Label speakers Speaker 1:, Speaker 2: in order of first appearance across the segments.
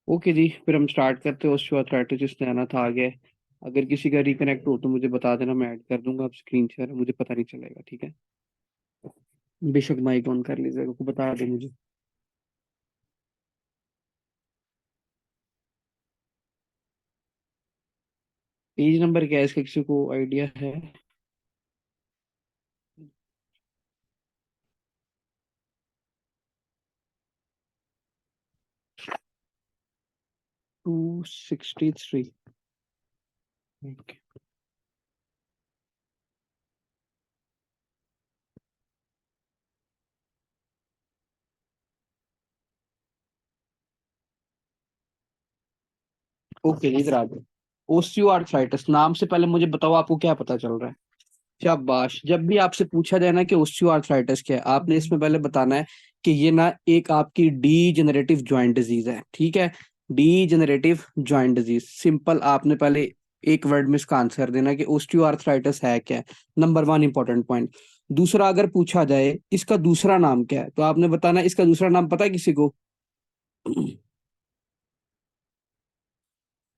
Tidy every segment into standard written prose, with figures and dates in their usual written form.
Speaker 1: Okay जी, फिर हम start करते हैं। ऑस्टियोआर्थराइटिस जिसने आना था आगे। अगर किसी का रिकनेक्ट हो तो मुझे बता देना, मैं ऐड कर दूंगा। अब स्क्रीन शेयर मुझे पता नहीं चलेगा, ठीक है। बेशक माइक ऑन कर लीजिएगा, को बता दे मुझे। पेज नंबर क्या है इसका, किसी को आइडिया है? 263। ओके इधर आ जाओ। ओस्टियोआर्थराइटिस नाम से पहले मुझे बताओ, आपको क्या पता चल रहा है? शाबाश। जब भी आपसे पूछा जाए ना कि ओस्टियोआर्थराइटिस क्या है, आपने इसमें पहले बताना है कि ये ना एक आपकी डीजेनरेटिव जॉइंट डिजीज है, ठीक है। Degenerative joint disease, simple. आपने पहले एक वर्ड में इसका आंसर देना कि ओस्टियोआर्थराइटिस है क्या है। Number one important point. दूसरा, अगर पूछा जाए इसका दूसरा नाम क्या है, तो आपने बताना है इसका दूसरा नाम पता है किसी को?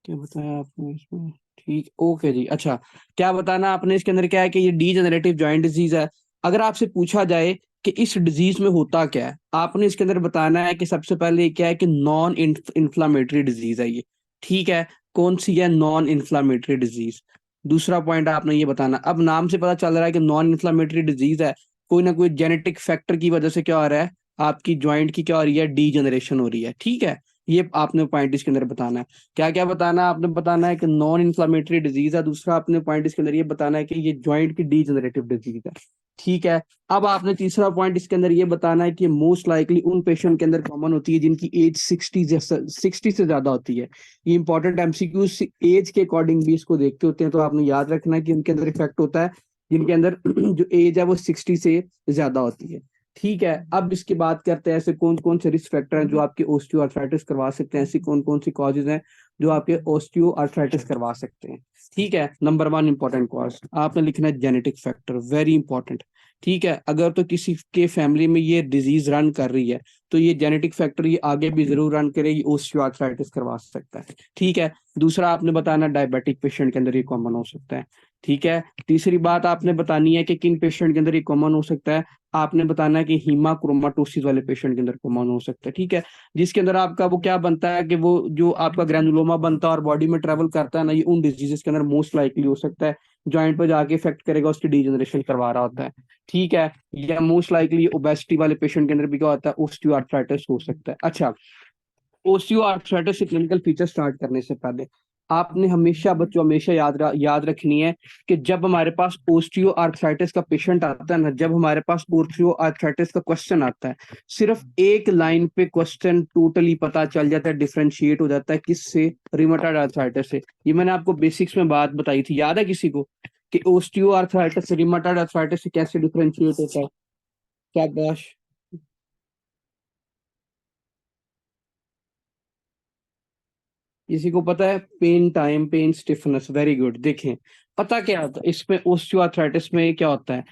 Speaker 1: क्या बताया आपने इसमें? ठीक, ओके जी। अच्छा, क्या बताना आपने इसके अंदर क्या है कि ये डीजेनरेटिव जॉइंट डिजीज है। अगर आपसे पूछा जाए कि इस डिजीज में होता क्या है, आपने इसके अंदर बताना है कि सबसे पहले क्या है कि नॉन इन्फ्लामेटरी डिजीज है ये, ठीक है। कौन सी है? Non inflammatory disease. दूसरा पॉइंट आपने ये बताना, अब नाम से पता चल रहा है कि नॉन इन्फ्लामेटरी डिजीज है। कोई ना कोई जेनेटिक फैक्टर की वजह से क्या हो रहा है, आपकी ज्वाइंट की क्या हो रही है, डीजनरेशन हो रही है, ठीक है। ये आपने पॉइंट इसके अंदर बताना है। क्या क्या बताना है आपने? बताना है कि नॉन इन्फ्लामेटरी डिजीज है। दूसरा आपने पॉइंट इसके अंदर ये बताना है कि ये जॉइंट की डीजनरेटिव डिजीज है, ठीक है। अब आपने तीसरा पॉइंट इसके अंदर ये बताना है कि मोस्ट लाइकली उन पेशेंट के अंदर कॉमन होती है जिनकी एज 60 से ज्यादा होती है। ये इंपॉर्टेंट एमसीक्यू एज के अकॉर्डिंग भी इसको देखते होते हैं, तो आपने याद रखना है कि उनके अंदर इफेक्ट होता है जिनके अंदर जो एज है वो 60 से ज्यादा होती है, ठीक है। अब इसकी बात करते हैं ऐसे कौन कौन से रिस्क फैक्टर हैं जो आपके ओस्टियोआर्थराइटिस करवा सकते हैं, ऐसी कौन कौन सी कॉजेज हैं जो आपके ओस्टियोआर्थराइटिस करवा सकते हैं, ठीक है। नंबर वन इंपॉर्टेंट कॉज आपने लिखना है जेनेटिक फैक्टर, वेरी इंपॉर्टेंट, ठीक है। अगर तो किसी के फैमिली में ये डिजीज रन कर रही है तो ये जेनेटिक फैक्टर ये आगे भी जरूर रन करे, ये ओस्टियोआर्थराइटिस करवा सकता है, ठीक है। दूसरा आपने बताना डायबिटिक पेशेंट के अंदर ये कॉमन हो सकता है, ठीक है। तीसरी बात आपने बतानी है कि किन पेशेंट के अंदर ये कॉमन हो सकता है। आपने बताना है कि हीमाक्रोमाटोसिस वाले पेशेंट के अंदर कॉमन हो सकता है, ठीक है। जिसके अंदर आपका वो क्या बनता है कि वो जो आपका ग्रैनुलोमा बनता है और बॉडी में ट्रेवल करता है ना, ये उन डिजीजेस के अंदर मोस्ट लाइकली हो सकता है। जॉइंट पर जाके इफेक्ट करेगा, उसकी डीजनरेशन करवा रहा होता है, ठीक है। या मोस्ट लाइकली ओबेसिटी वाले पेशेंट के अंदर भी क्या होता है, ओस्टियोआर्थराइटिस हो सकता है। अच्छा, ओस्टियोआर्थराइटिस से क्लिनिकल फीचर स्टार्ट करने से पहले आपने हमेशा बच्चों हमेशा याद रखनी है कि जब हमारे पास ओस्टियोआर्थराइटिस का पेशेंट आता है ना, जब हमारे पास ओस्टियोआर्थराइटिस का क्वेश्चन आता है, सिर्फ एक लाइन पे क्वेश्चन टोटली पता चल जाता है, डिफरेंशिएट हो जाता है किससे? रिमेटॉइड आर्थराइटिस से। ये मैंने आपको बेसिक्स में बात बताई थी, याद है किसी को कि ओस्टियोआर्थराइटिस से रिमेटॉइड आर्थराइटिस से कैसे डिफरेंशिएट होता है? क्या बाश? किसी को पता है? Pain time, pain stiffness, very good. देखें, पता क्या होता है इसमें ओस्टियोआर्थराइटिस में क्या होता है,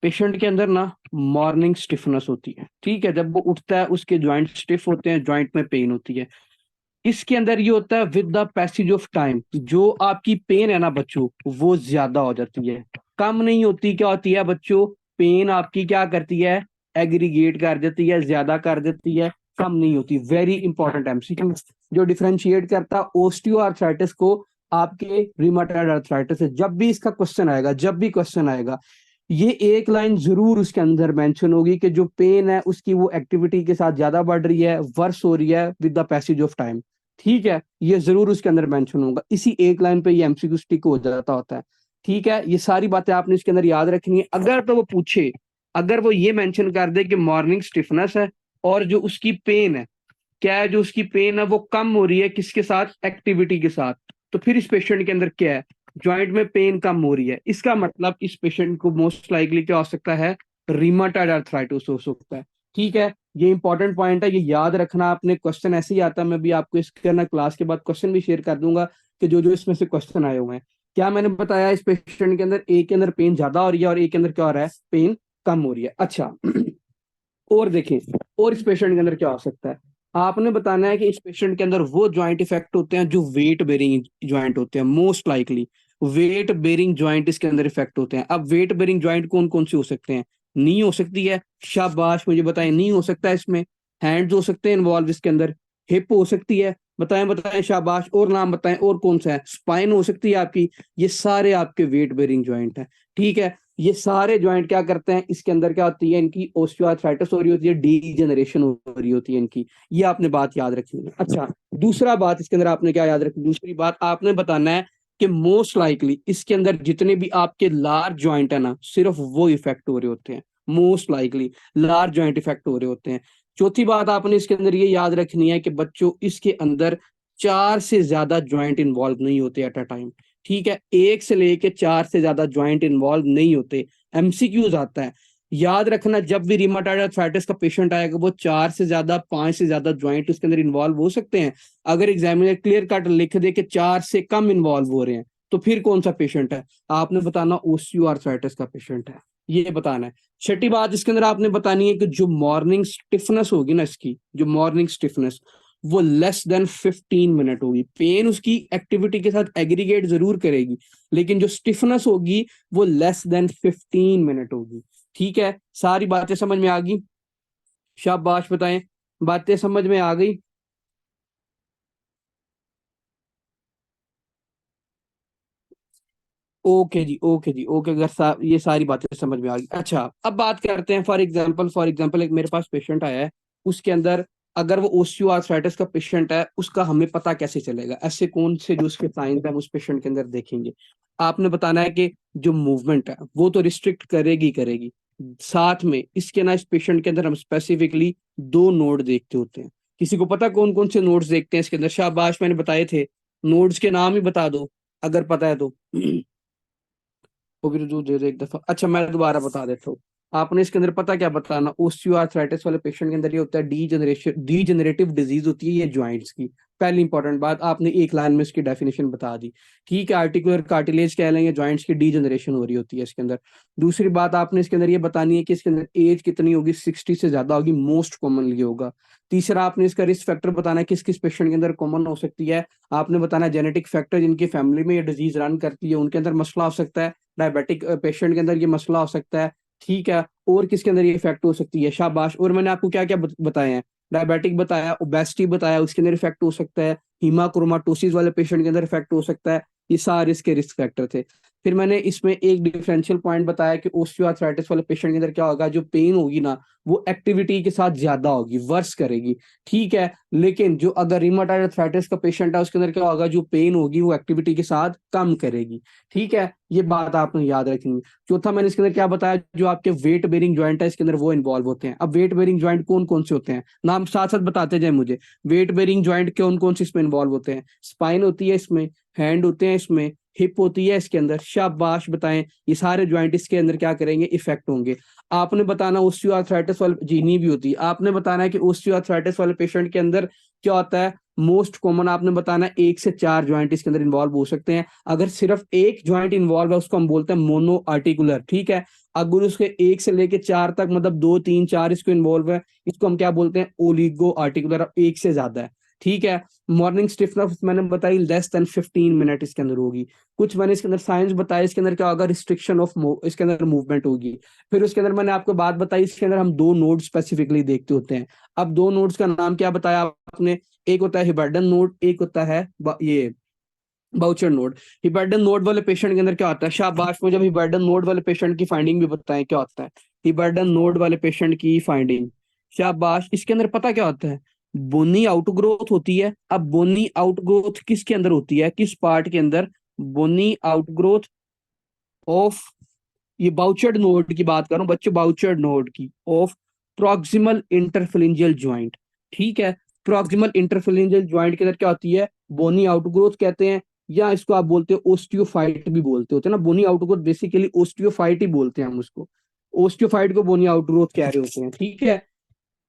Speaker 1: पेशेंट के अंदर ना मॉर्निंग स्टिफनेस होती है, ठीक है। जब वो उठता है उसके जॉइंट स्टिफ होते हैं, जॉइंट में पेन होती है। इसके अंदर ये होता है with the passage of time जो आपकी पेन है ना बच्चों, वो ज्यादा हो जाती है, कम नहीं होती। क्या होती है बच्चों? पेन आपकी क्या करती है? एग्रीगेट कर देती है, ज्यादा कर देती है, कम नहीं होती। वेरी इंपॉर्टेंट एमसीक्यू जो डिफरेंशिएट करता है ओस्टियोआर्थराइटिस को आपके रिमेटॉइड आर्थराइटिस से। जब भी इसका क्वेश्चन आएगा, जब भी क्वेश्चन आएगा, ये एक लाइन जरूर उसके अंदर मेंशन होगी कि जो पेन है उसकी वो एक्टिविटी के साथ ज्यादा बढ़ रही है, वर्स हो रही है with the passage of time, ठीक है। ये जरूर उसके अंदर मेंशन होगा, इसी एक लाइन पे ये एमसीक्यू स्टिक हो जाता होता है, ठीक है। ये सारी बातें आपने इसके अंदर याद रखनी है। अगर तो वो पूछे, अगर वो ये मेंशन कर दे कि मॉर्निंग स्टिफनेस है और जो उसकी पेन है, क्या है, जो उसकी पेन है वो कम हो रही है किसके साथ? एक्टिविटी के साथ, तो फिर इस पेशेंट के अंदर क्या है? जॉइंट में पेन कम हो रही है, इसका मतलब इस पेशेंट को मोस्ट लाइकली क्या हो सकता है? रिमाटाइड आर्थराइटिस हो सकता है, ठीक है। ये इंपॉर्टेंट पॉइंट है, ये याद रखना आपने। क्वेश्चन ऐसे ही आता है, मैं भी आपको इसके ना क्लास के बाद क्वेश्चन भी शेयर कर दूंगा कि जो जो इसमें से क्वेश्चन आए हुए हैं। क्या मैंने बताया? इस पेशेंट के अंदर एक के अंदर पेन ज्यादा हो रही है और एक के अंदर क्या हो रहा है? पेन कम हो रही है। अच्छा, और देखें और इस पेशेंट के अंदर क्या हो सकता है। आपने बताना है कि इस पेशेंट के अंदर वो ज्वाइंट इफेक्ट होते हैं जो वेट बेरिंग ज्वाइंट होते हैं, most likely weight bearing joint इसके अंदर इफेक्ट होते हैं। अब वेट बेरिंग ज्वाइंट कौन कौन से हो सकते हैं? नी हो सकती है, शाबाश मुझे बताएं, नी हो सकता है इसमें। हैंड्स हो सकते हैं इन्वॉल्व इसके अंदर। हिप हो सकती है, बताएं बताएं, शाबाश, और नाम बताएं, और कौन सा है? स्पाइन हो सकती है आपकी। ये सारे आपके वेट बेरिंग ज्वाइंट हैं। ठीक है, ये सारे ज्वाइंट क्या करते हैं, इसके अंदर क्या होती है, इनकी ओस्टियोआर्थराइटिस हो रही होती है, डीजेनरेशन हो रही होती है इनकी। ये आपने बात याद रखनी है। अच्छा, दूसरा बात इसके अंदर आपने क्या याद रखनी, दूसरी बात आपने बताना है कि मोस्ट लाइकली इसके अंदर जितने भी आपके लार्ज ज्वाइंट है ना, सिर्फ वो इफेक्ट हो रहे होते हैं। Most likely large joint effect हो रहे होते हैं। चौथी बात आपने इसके अंदर ये याद रखनी है कि बच्चों, इसके अंदर 4 से ज्यादा ज्वाइंट इन्वॉल्व नहीं होते एट अ टाइम। ठीक है, 1 से लेके 4 से ज्यादा ज्वाइंट इन्वॉल्व नहीं होते। एमसीक्यूज आता है, याद रखना, जब भी रिमाटॉइड आर्थराइटिस का पेशेंट आएगा वो 4 से ज्यादा 5 से ज्यादा ज्वाइंट उसके अंदर इन्वॉल्व हो सकते हैं। अगर एग्जामिनर क्लियर कट लिख दे कि 4 से कम इन्वॉल्व हो रहे हैं, तो फिर कौन सा पेशेंट है? आपने बताना ओस्टियो आर्थराइटिस का पेशेंट है, ये बताना है। छठी बात इसके अंदर आपने बतानी है कि जो मॉर्निंग स्टिफनेस होगी ना, इसकी जो मॉर्निंग स्टिफनेस, वो लेस देन 15 मिनट होगी। पेन उसकी एक्टिविटी के साथ एग्रीगेट जरूर करेगी, लेकिन जो स्टिफनेस होगी वो लेस देन 15 मिनट होगी। ठीक है, सारी बातें समझ में आ गई? शाबाश बताएं, बातें समझ में आ गई? ओके जी, ओके जी, ओके, अगर ये सारी बातें समझ में आ गई। अच्छा, अब बात करते हैं, फॉर एग्जांपल एक मेरे पास पेशेंट आया है, उसके अंदर अगर वो ओस्टियोआर्थराइटिस का पेशेंट है, उसका हमें पता कैसे चलेगा? ऐसे कौन से जो उसके साइंस हैं हम उस पेशेंट के अंदर देखेंगे? आपने बताना है कि जो मूवमेंट है वो तो रिस्ट्रिक्ट करेगी करेगी, साथ में इसके ना, इस पेशेंट के अंदर हम स्पेसिफिकली 2 नोड देखते होते हैं। किसी को पता कौन कौन से नोड्स देखते हैं इसके अंदर? शाबाश, मैंने बताए थे, नोड्स के नाम ही बता दो अगर पता है तो। वो भी तो दे दे एक दफा। अच्छा, मैं दोबारा बता देता हूँ। आपने इसके अंदर पता क्या बताना, ओस्टियोआर्थराइटिस वाले पेशेंट के अंदर ये होता है, डीजनरेटिव डिजीज होती है ये ज्वाइंट्स की। पहली इंपॉर्टेंट बात, आपने एक लाइन में इसकी डेफिनेशन बता दी। ठीक है, आर्टिकुलर कार्टिलेज कह लेंगे, ज्वाइंट्स की डीजनरेशन हो रही होती है इसके अंदर। दूसरी बात आपने इसके अंदर ये बतानी है कि इसके अंदर एज कितनी होगी, 60 से ज्यादा होगी, मोस्ट कॉमनली होगा। तीसरा आपने इसका रिस्क फैक्टर बताना है, किस किस पेशेंट के अंदर कॉमन हो सकती है। आपने बताना है जेनेटिक फैक्टर, जिनकी फैमिली में ये डिजीज रन करती है उनके अंदर मसला हो सकता है। डायबिटिक पेशेंट के अंदर ये मसला हो सकता है। ठीक है, और किसके अंदर ये इफेक्ट हो सकती है? शाबाश, और मैंने आपको क्या क्या बताए हैं? डायबिटिक बताया, ओबेसिटी बताया, उसके अंदर इफेक्ट हो सकता है। हीमाक्रोमाटोसिस वाले पेशेंट के अंदर इफेक्ट हो सकता है। ये सारे इसके रिस्क फैक्टर थे। फिर मैंने इसमें एक डिफरेंशियल पॉइंट बताया कि ओस्टियोआर्थराइटिस वाले पेशेंट के अंदर क्या होगा, जो पेन होगी ना, वो एक्टिविटी के साथ ज्यादा होगी, वर्स करेगी। ठीक है, लेकिन जो अगर रिमाटॉइड आर्थराइटिस का पेशेंट है, उसके अंदर क्या होगा, जो पेन होगी वो एक्टिविटी के साथ कम करेगी। ठीक है, ये बात आपने याद रखनी। चौथा मैंने इसके अंदर क्या बताया, जो आपके वेट बेरिंग ज्वाइंट है इसके अंदर वो इन्वॉल्व होते हैं। अब वेट बेरिंग ज्वाइंट कौन कौन से होते हैं, नाम साथ साथ बताते जाए मुझे। वेट बेरिंग ज्वाइंट कौन कौन से इसमें इन्वॉल्व होते हैं? स्पाइन होती है इसमें, हैंड होते हैं इसमें, हिप होती है इसके अंदर। शाबाश बताएं, ये सारे ज्वाइंट इसके अंदर क्या करेंगे, इफेक्ट होंगे। आपने बताना ओस्टियोआर्थराइटिस वाले, जी नी भी होती है। आपने बताना है कि ओस्टियोआर्थराइटिस वाले पेशेंट के अंदर क्या होता है, मोस्ट कॉमन आपने बताना है 1 से 4 ज्वाइंट इसके अंदर इन्वॉल्व हो सकते हैं। अगर सिर्फ एक ज्वाइंट इन्वॉल्व है उसको हम बोलते हैं मोनो आर्टिकुलर। ठीक है, अगर उसके 1 से लेके 4 तक, मतलब 2 3 4 इसको इन्वॉल्व है, इसको हम क्या बोलते हैं, ओलिगो आर्टिकुलर। अब एक से ज्यादा है। ठीक है, मॉर्निंग स्टिफनेस मैंने बताई लेस देन 15 मिनट इसके अंदर होगी। कुछ मैंने इसके अंदर साइंस बताया, इसके अंदर क्या होगा, रिस्ट्रिक्शन ऑफ इसके अंदर मूवमेंट होगी। फिर उसके अंदर मैंने आपको बात बताई, इसके अंदर हम 2 नोड स्पेसिफिकली देखते होते हैं। अब 2 नोड्स का नाम क्या बताया आपने? एक होता है हिबर्डन नोड, एक होता है ये बाउचर नोड। हिबर्डन नोड वाले पेशेंट के अंदर क्या होता है? शाबाश, मुझे जब हिबर्डन नोड वाले पेशेंट की फाइंडिंग भी बताएं क्या होता है। हिबर्डन नोड वाले पेशेंट की फाइंडिंग, शाबाश, इसके अंदर पता क्या होता है, बोनी आउटग्रोथ होती है। अब बोनी आउटग्रोथ किसके अंदर होती है, किस पार्ट के अंदर? बोनी आउटग्रोथ ऑफ, ये बाउचर्ड नोड की बात कर रहा हूँ बच्चों, बाउचर्ड नोड की, ऑफ प्रॉक्सिमल इंटरफेरेंजियल ज्वाइंट। ठीक है, प्रॉक्सिमल इंटरफेरेंजियल ज्वाइंट के अंदर क्या होती है, बोनी आउटग्रोथ कहते हैं, या इसको आप बोलते हो ओस्टियोफाइट भी बोलते होते हैं ना। बोनी आउटग्रोथ बेसिकली ओस्टियोफाइट ही बोलते हैं हम उसको, ओस्टियोफाइट को बोनी आउटग्रोथ कह रहे होते हैं। ठीक है,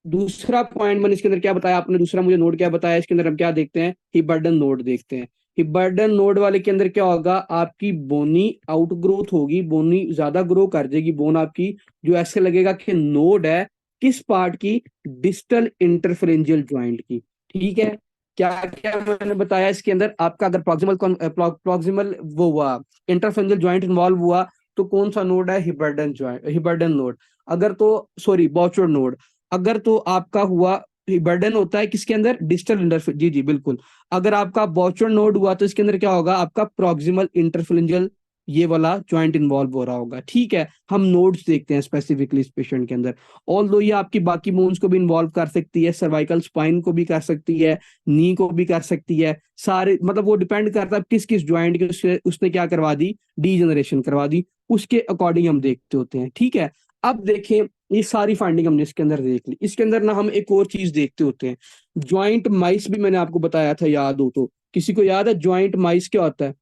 Speaker 1: दूसरा पॉइंट मैंने इसके अंदर क्या बताया, आपने दूसरा मुझे नोड क्या बताया, इसके अंदर हम क्या देखते हैं, हिबर्डन नोड देखते हैं। हिबर्डन नोड वाले के अंदर क्या होगा, आपकी बोनी आउटग्रोथ होगी, बोनी ज्यादा ग्रो कर जाएगी बोन आपकी, जो ऐसे लगेगा कि नोड है, किस पार्ट की? डिस्टल इंटरफेरेंजियल ज्वाइंट की। ठीक है, क्या क्या मैंने बताया इसके अंदर? आपका अगर प्रॉक्सिमल प्रॉक्सिमल वो हुआ, इंटरफेरेंजियल ज्वाइंट इन्वॉल्व हुआ, तो कौन सा नोड है? हिबर्डन ज्वाइंट, हिबर्डन नोड। अगर तो सॉरी बॉचर नोड। अगर तो आपका हुआ, हिबर्डन होता है किसके अंदर? डिस्टल इंटरफे, जी जी बिल्कुल। अगर आपका बॉचर नोड हुआ तो इसके अंदर क्या होगा? आपका प्रॉक्सिमल इंटरफेरेंजियल ये वाला ज्वाइंट इन्वॉल्व हो रहा होगा। ठीक है, हम नोड्स देखते हैं स्पेसिफिकली इस पेशेंट के अंदर। ऑल दो ये आपकी बाकी बोन्स को भी इन्वॉल्व कर सकती है, सर्वाइकल स्पाइन को भी कर सकती है, नी को भी कर सकती है, सारे मतलब वो डिपेंड करता है किस किस ज्वाइंट की उसने क्या करवा दी, डीजनरेशन करवा दी, उसके अकॉर्डिंग हम देखते होते हैं। ठीक है, अब देखें, ये सारी फाइंडिंग हमने इसके अंदर देख ली। इसके अंदर ना हम एक और चीज देखते होते हैं, ज्वाइंट माइस भी मैंने आपको बताया था, याद हो तो? किसी को याद है ज्वाइंट माइस क्या होता है?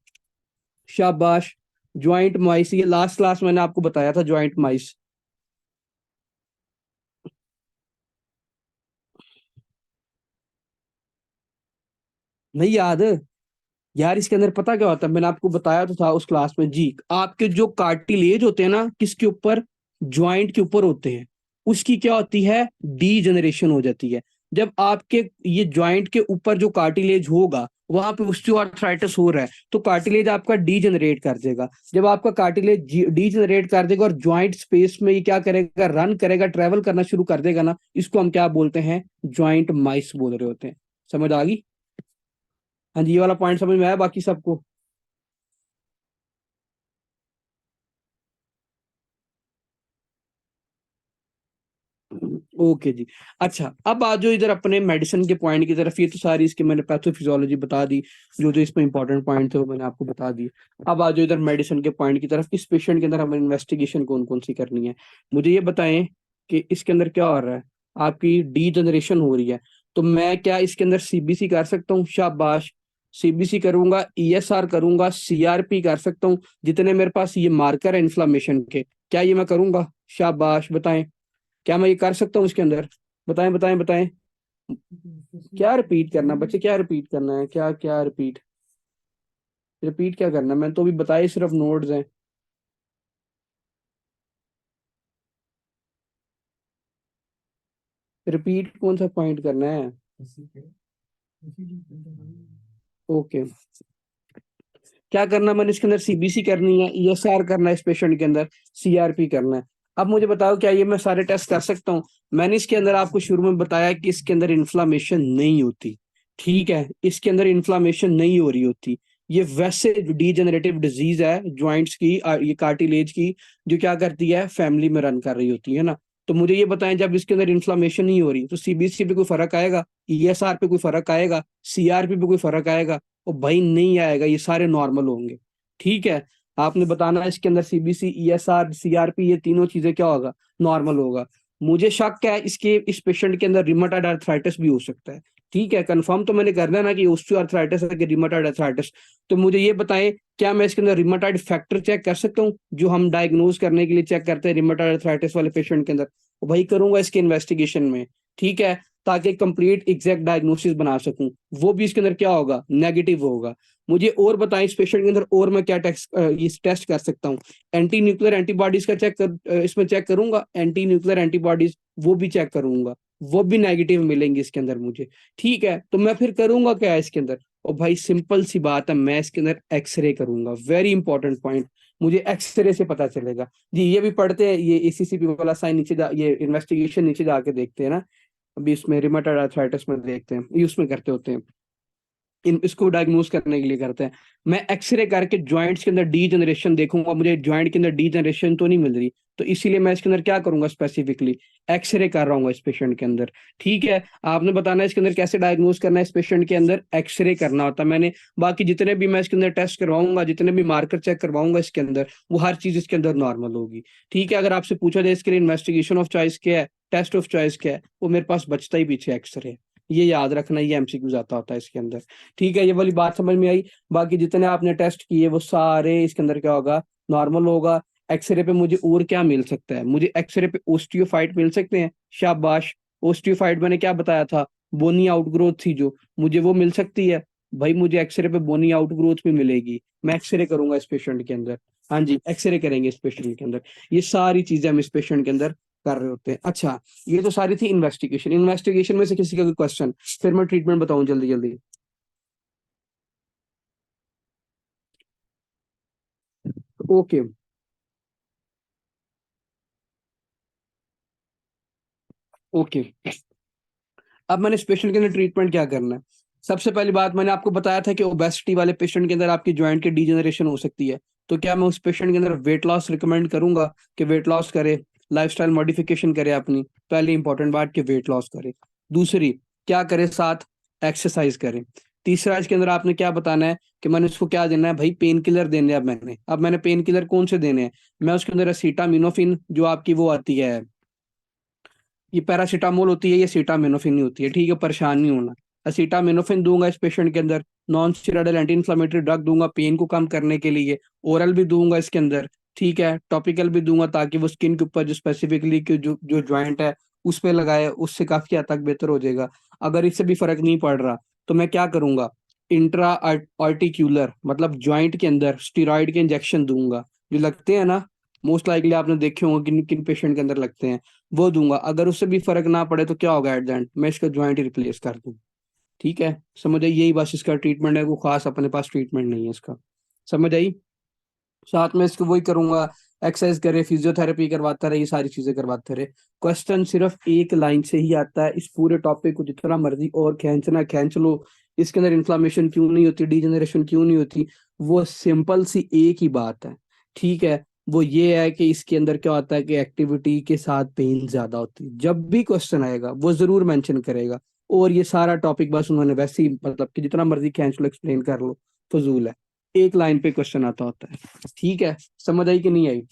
Speaker 1: शाबाश। ज्वाइंट माइस, ये लास्ट क्लास मैंने आपको बताया था ज्वाइंट माइस। नहीं याद? यार इसके अंदर पता क्या होता है, मैंने आपको बताया तो था उस क्लास में जी। आपके जो कार्टिलेज होते हैं ना, किसके ऊपर? ज्वाइंट के ऊपर होते हैं। उसकी क्या होती है? डीजनरेशन हो जाती है। जब आपके ये ज्वाइंट के ऊपर जो कार्टिलेज होगा, वहां पे ऑस्टियोआर्थराइटिस हो रहा है, तो कार्टिलेज आपका डीजनरेट कर देगा। जब आपका कार्टिलेज डीजनरेट कर देगा और ज्वाइंट स्पेस में ये क्या करेगा? रन करेगा, ट्रेवल करना शुरू कर देगा ना, इसको हम क्या बोलते हैं? ज्वाइंट माइस बोल रहे होते हैं। समझ आ गई? हाँ जी, ये वाला पॉइंट समझ में आया बाकी सबको? ओके जी। अच्छा, अब आ जाओ इधर अपने मेडिसिन के पॉइंट की तरफ। ये तो सारी इसकी मैंने पैथोफिजियोलॉजी बता दी, जो जो इसमें इंपॉर्टेंट पॉइंट थे वो मैंने आपको बता दी। अब आ जाओ इधर मेडिसिन के पॉइंट की तरफ, इस पेशेंट के अंदर हमें इन्वेस्टिगेशन कौन कौन सी करनी है। मुझे ये बताएं कि इसके अंदर क्या हो रहा है? आपकी डी जनरेशन हो रही है, तो मैं क्या इसके अंदर सीबीसी कर सकता हूँ? शाबाश। सीबीसी करूंगा, ईएसआर करूंगा, सीआरपी कर सकता हूँ, जितने मेरे पास ये मार्कर है इन्फ्लामेशन के, क्या ये मैं करूंगा? शाबाश, बताएं, क्या मैं ये कर सकता हूँ इसके अंदर? बताएं बताएं बताएं। क्या रिपीट करना बच्चे, क्या रिपीट करना है? क्या क्या रिपीट? रिपीट क्या करना है? मैंने तो अभी बताया, सिर्फ नोट्स हैं। रिपीट कौन सा पॉइंट करना है? ओके, क्या करना मैंने इसके अंदर? सीबीसी करनी है, ईएसआर करना है इस पेशेंट के अंदर, सीआरपी करना है। अब मुझे बताओ, क्या ये मैं सारे टेस्ट कर सकता हूँ? मैंने इसके अंदर आपको शुरू में बताया कि इसके अंदर इन्फ्लामेशन नहीं होती। ठीक है, इसके अंदर इन्फ्लामेशन नहीं हो रही होती। ये वैसे डीजेनरेटिव डिजीज है ज्वाइंट्स की, ये कार्टिलेज की, जो क्या करती है? फैमिली में रन कर रही होती है ना। तो मुझे ये बताएं, जब इसके अंदर इन्फ्लामेशन नहीं हो रही, तो सीबीसी पे कोई फर्क आएगा? ईएसआर पे कोई फर्क आएगा? सीआरपी पे कोई फर्क आएगा? ओ भाई नहीं आएगा, ये सारे नॉर्मल होंगे। ठीक है, आपने बताना है इसके अंदर सीबीसी, ईएसआर, सीआरपी, ये तीनों चीजें क्या होगा? नॉर्मल होगा। मुझे शक है इसके, इस पेशेंट के अंदर रिमेटॉइड अर्थराइटिस भी हो सकता है। ठीक है, कंफर्म तो मैंने करना है ना कि ऑस्टियोआर्थराइटिस है कि रिमेटॉइड अर्थराइटिस। तो मुझे ये बताएं, क्या मैं इसके अंदर रिमेटॉइड फैक्टर चेक कर सकता हूँ, जो हम डायग्नोज करने के लिए चेक करते हैं रिमेटॉइड अर्थराइटिस वाले पेशेंट के अंदर? वो भाई करूंगा इसके इन्वेस्टिगेशन में। ठीक है, ताकि कंप्लीट एग्जैक्ट डायग्नोसिस बना सकूं। वो भी इसके अंदर क्या होगा? नेगेटिव होगा। मुझे और बताएं इस पेशेंट के अंदर और मैं क्या टेस्ट इस टेस्ट कर सकता हूँ? एंटी न्यूक्लियर एंटीबॉडीज का इसमें चेक करूंगा, एंटी न्यूक्लियर एंटीबॉडीज वो भी चेक करूंगा, वो भी नेगेटिव मिलेंगे इसके अंदर मुझे। ठीक है, तो मैं फिर करूंगा क्या इसके अंदर? और भाई सिंपल सी बात है, मैं इसके अंदर एक्सरे करूंगा। वेरी इंपॉर्टेंट पॉइंट, मुझे एक्सरे से पता चलेगा। जी, ये भी पढ़ते हैं, ये एसीसीपी वाला साइन नीचे ये इन्वेस्टिगेशन नीचे जाके देखते हैं ना। अभी इसमें रिमेटॉइड आर्थराइटिस में देखते हैं, ये उसमें करते होते हैं, इन इसको डायग्नोज करने के लिए करते हैं। मैं एक्सरे करके जॉइंट्स के अंदर डी जनरेशन देखूंगा, मुझे जॉइंट के अंदर डी जनरेशन तो नहीं मिल रही, तो इसीलिए मैं इसके अंदर क्या करूंगा? स्पेसिफिकली एक्सरे कर रहा हूँ इस पेशेंट के अंदर। ठीक है, आपने बताना है इसके अंदर कैसे डायग्नोज करना है। इस पेशेंट के अंदर एक्सरे करना होता है मैंने। बाकी जितने भी मैं इसके अंदर टेस्ट करवाऊंगा, जितने भी मार्कर चेक करवाऊंगा इसके अंदर, वो हर चीज इसके अंदर नॉर्मल होगी। ठीक है, अगर आपसे पूछा जाए इसके लिए इन्वेस्टिगेशन ऑफ चॉइस क्या है, टेस्ट ऑफ चॉइस क्या है, वो मेरे पास बचता ही पीछे एक्सरे है। ये याद रखना, ये एमसीक्यू आता होता है इसके अंदर। ठीक है, ये वाली बात समझ में आई? बाकी जितने आपने टेस्ट किए वो सारे इसके अंदर क्या होगा? नॉर्मल होगा। एक्सरे पे मुझे और क्या मिल सकता है? मुझे एक्सरे पे ओस्टियोफाइट मिल सकते हैं। शाबाश। ओस्टियोफाइट मैंने क्या बताया था? बोनी आउटग्रोथ थी जो, मुझे वो मिल सकती है। भाई मुझे एक्सरे पे बोनी आउटग्रोथ भी मिलेगी, मैं एक्सरे करूंगा इस पेशेंट के अंदर। हाँ जी, एक्सरे करेंगे इस पेशेंट के अंदर। ये सारी चीजें हम इस पेशेंट के अंदर कर रहे होते हैं। अच्छा, ये तो सारी थी इन्वेस्टिगेशन। इन्वेस्टिगेशन में से किसी का कोई क्वेश्चन, फिर मैं ट्रीटमेंट बताऊं जल्दी जल्दी। ओके। ओके, अब मैंने इस पेशेंट के अंदर ट्रीटमेंट क्या करना है। सबसे पहली बात, मैंने आपको बताया था कि ओबेसिटी वाले पेशेंट के अंदर आपकी जॉइंट की डीजेनरेशन हो सकती है। तो क्या मैं उस पेशेंट के अंदर वेट लॉस रिकमेंड करूंगा कि वेट लॉस करे, लाइफस्टाइल मॉडिफिकेशन करे अपनी। पहली इंपॉर्टेंट बात कि वेट लॉस करे। दूसरी, क्या करे, साथ एक्सरसाइज करे। तीसरा, इसके अंदर आपने क्या बताना है कि मैंने उसको क्या देना है भाई, पेन किलर देने हैं। अब मैंने पेन किलर कौन से देने हैं, मैं उसके अंदर एसिटामिनोफिन जो आपकी वो आती है, ये पैरासीटामोल होती है, ये सीटामिनोफिन नहीं होती है, ठीक है, परेशान नहीं होना। असीटामिनोफिन दूंगा इस पेशेंट के अंदर। Non steroidal anti inflammatory drug दूंगा पेन को कम करने के लिए। ओरल भी दूंगा इसके अंदर, ठीक है, टॉपिकल भी दूंगा, ताकि वो स्किन के ऊपर जो स्पेसिफिकली जो जो ज्वाइंट है उस पे लगाए, उससे काफी हद तक बेहतर हो जाएगा। अगर इससे भी फर्क नहीं पड़ रहा तो मैं क्या करूंगा, इंट्रा आर्टिक्यूलर मतलब ज्वाइंट के अंदर स्टीरॉयड के इंजेक्शन दूंगा, जो लगते हैं ना, मोस्ट लाइकली आपने देखे होंगे किन किन पेशेंट के अंदर लगते हैं, वो दूंगा। अगर उससे भी फर्क ना पड़े तो क्या होगा, एट द एंड मैं इसका ज्वाइंट ही रिप्लेस कर दूं। ठीक है, समझ आई, यही बस इसका ट्रीटमेंट है, वो खास अपने पास ट्रीटमेंट नहीं है इसका। समझ आई। साथ में इसको वही करूंगा, एक्सरसाइज करे, फिजियोथेरेपी करवाता रहे, ये सारी चीजें करवाते रहे। क्वेश्चन सिर्फ एक लाइन से ही आता है, इस पूरे टॉपिक को जितना मर्जी और खींचना खींच लो, इसके अंदर इन्फ्लामेशन क्यों नहीं होती, डीजेनरेशन क्यों नहीं होती, वो सिंपल सी एक ही बात है। ठीक है, वो ये है कि इसके अंदर क्या होता है कि एक्टिविटी के साथ पेन ज्यादा होती है। जब भी क्वेश्चन आएगा वो जरूर मेंशन करेगा। और ये सारा टॉपिक बस उन्होंने वैसे ही, मतलब कि जितना मर्जी खींच लो, एक्सप्लेन कर लो, फजूल है। एक लाइन पे क्वेश्चन आता होता है। ठीक है, समझ आई कि नहीं आई।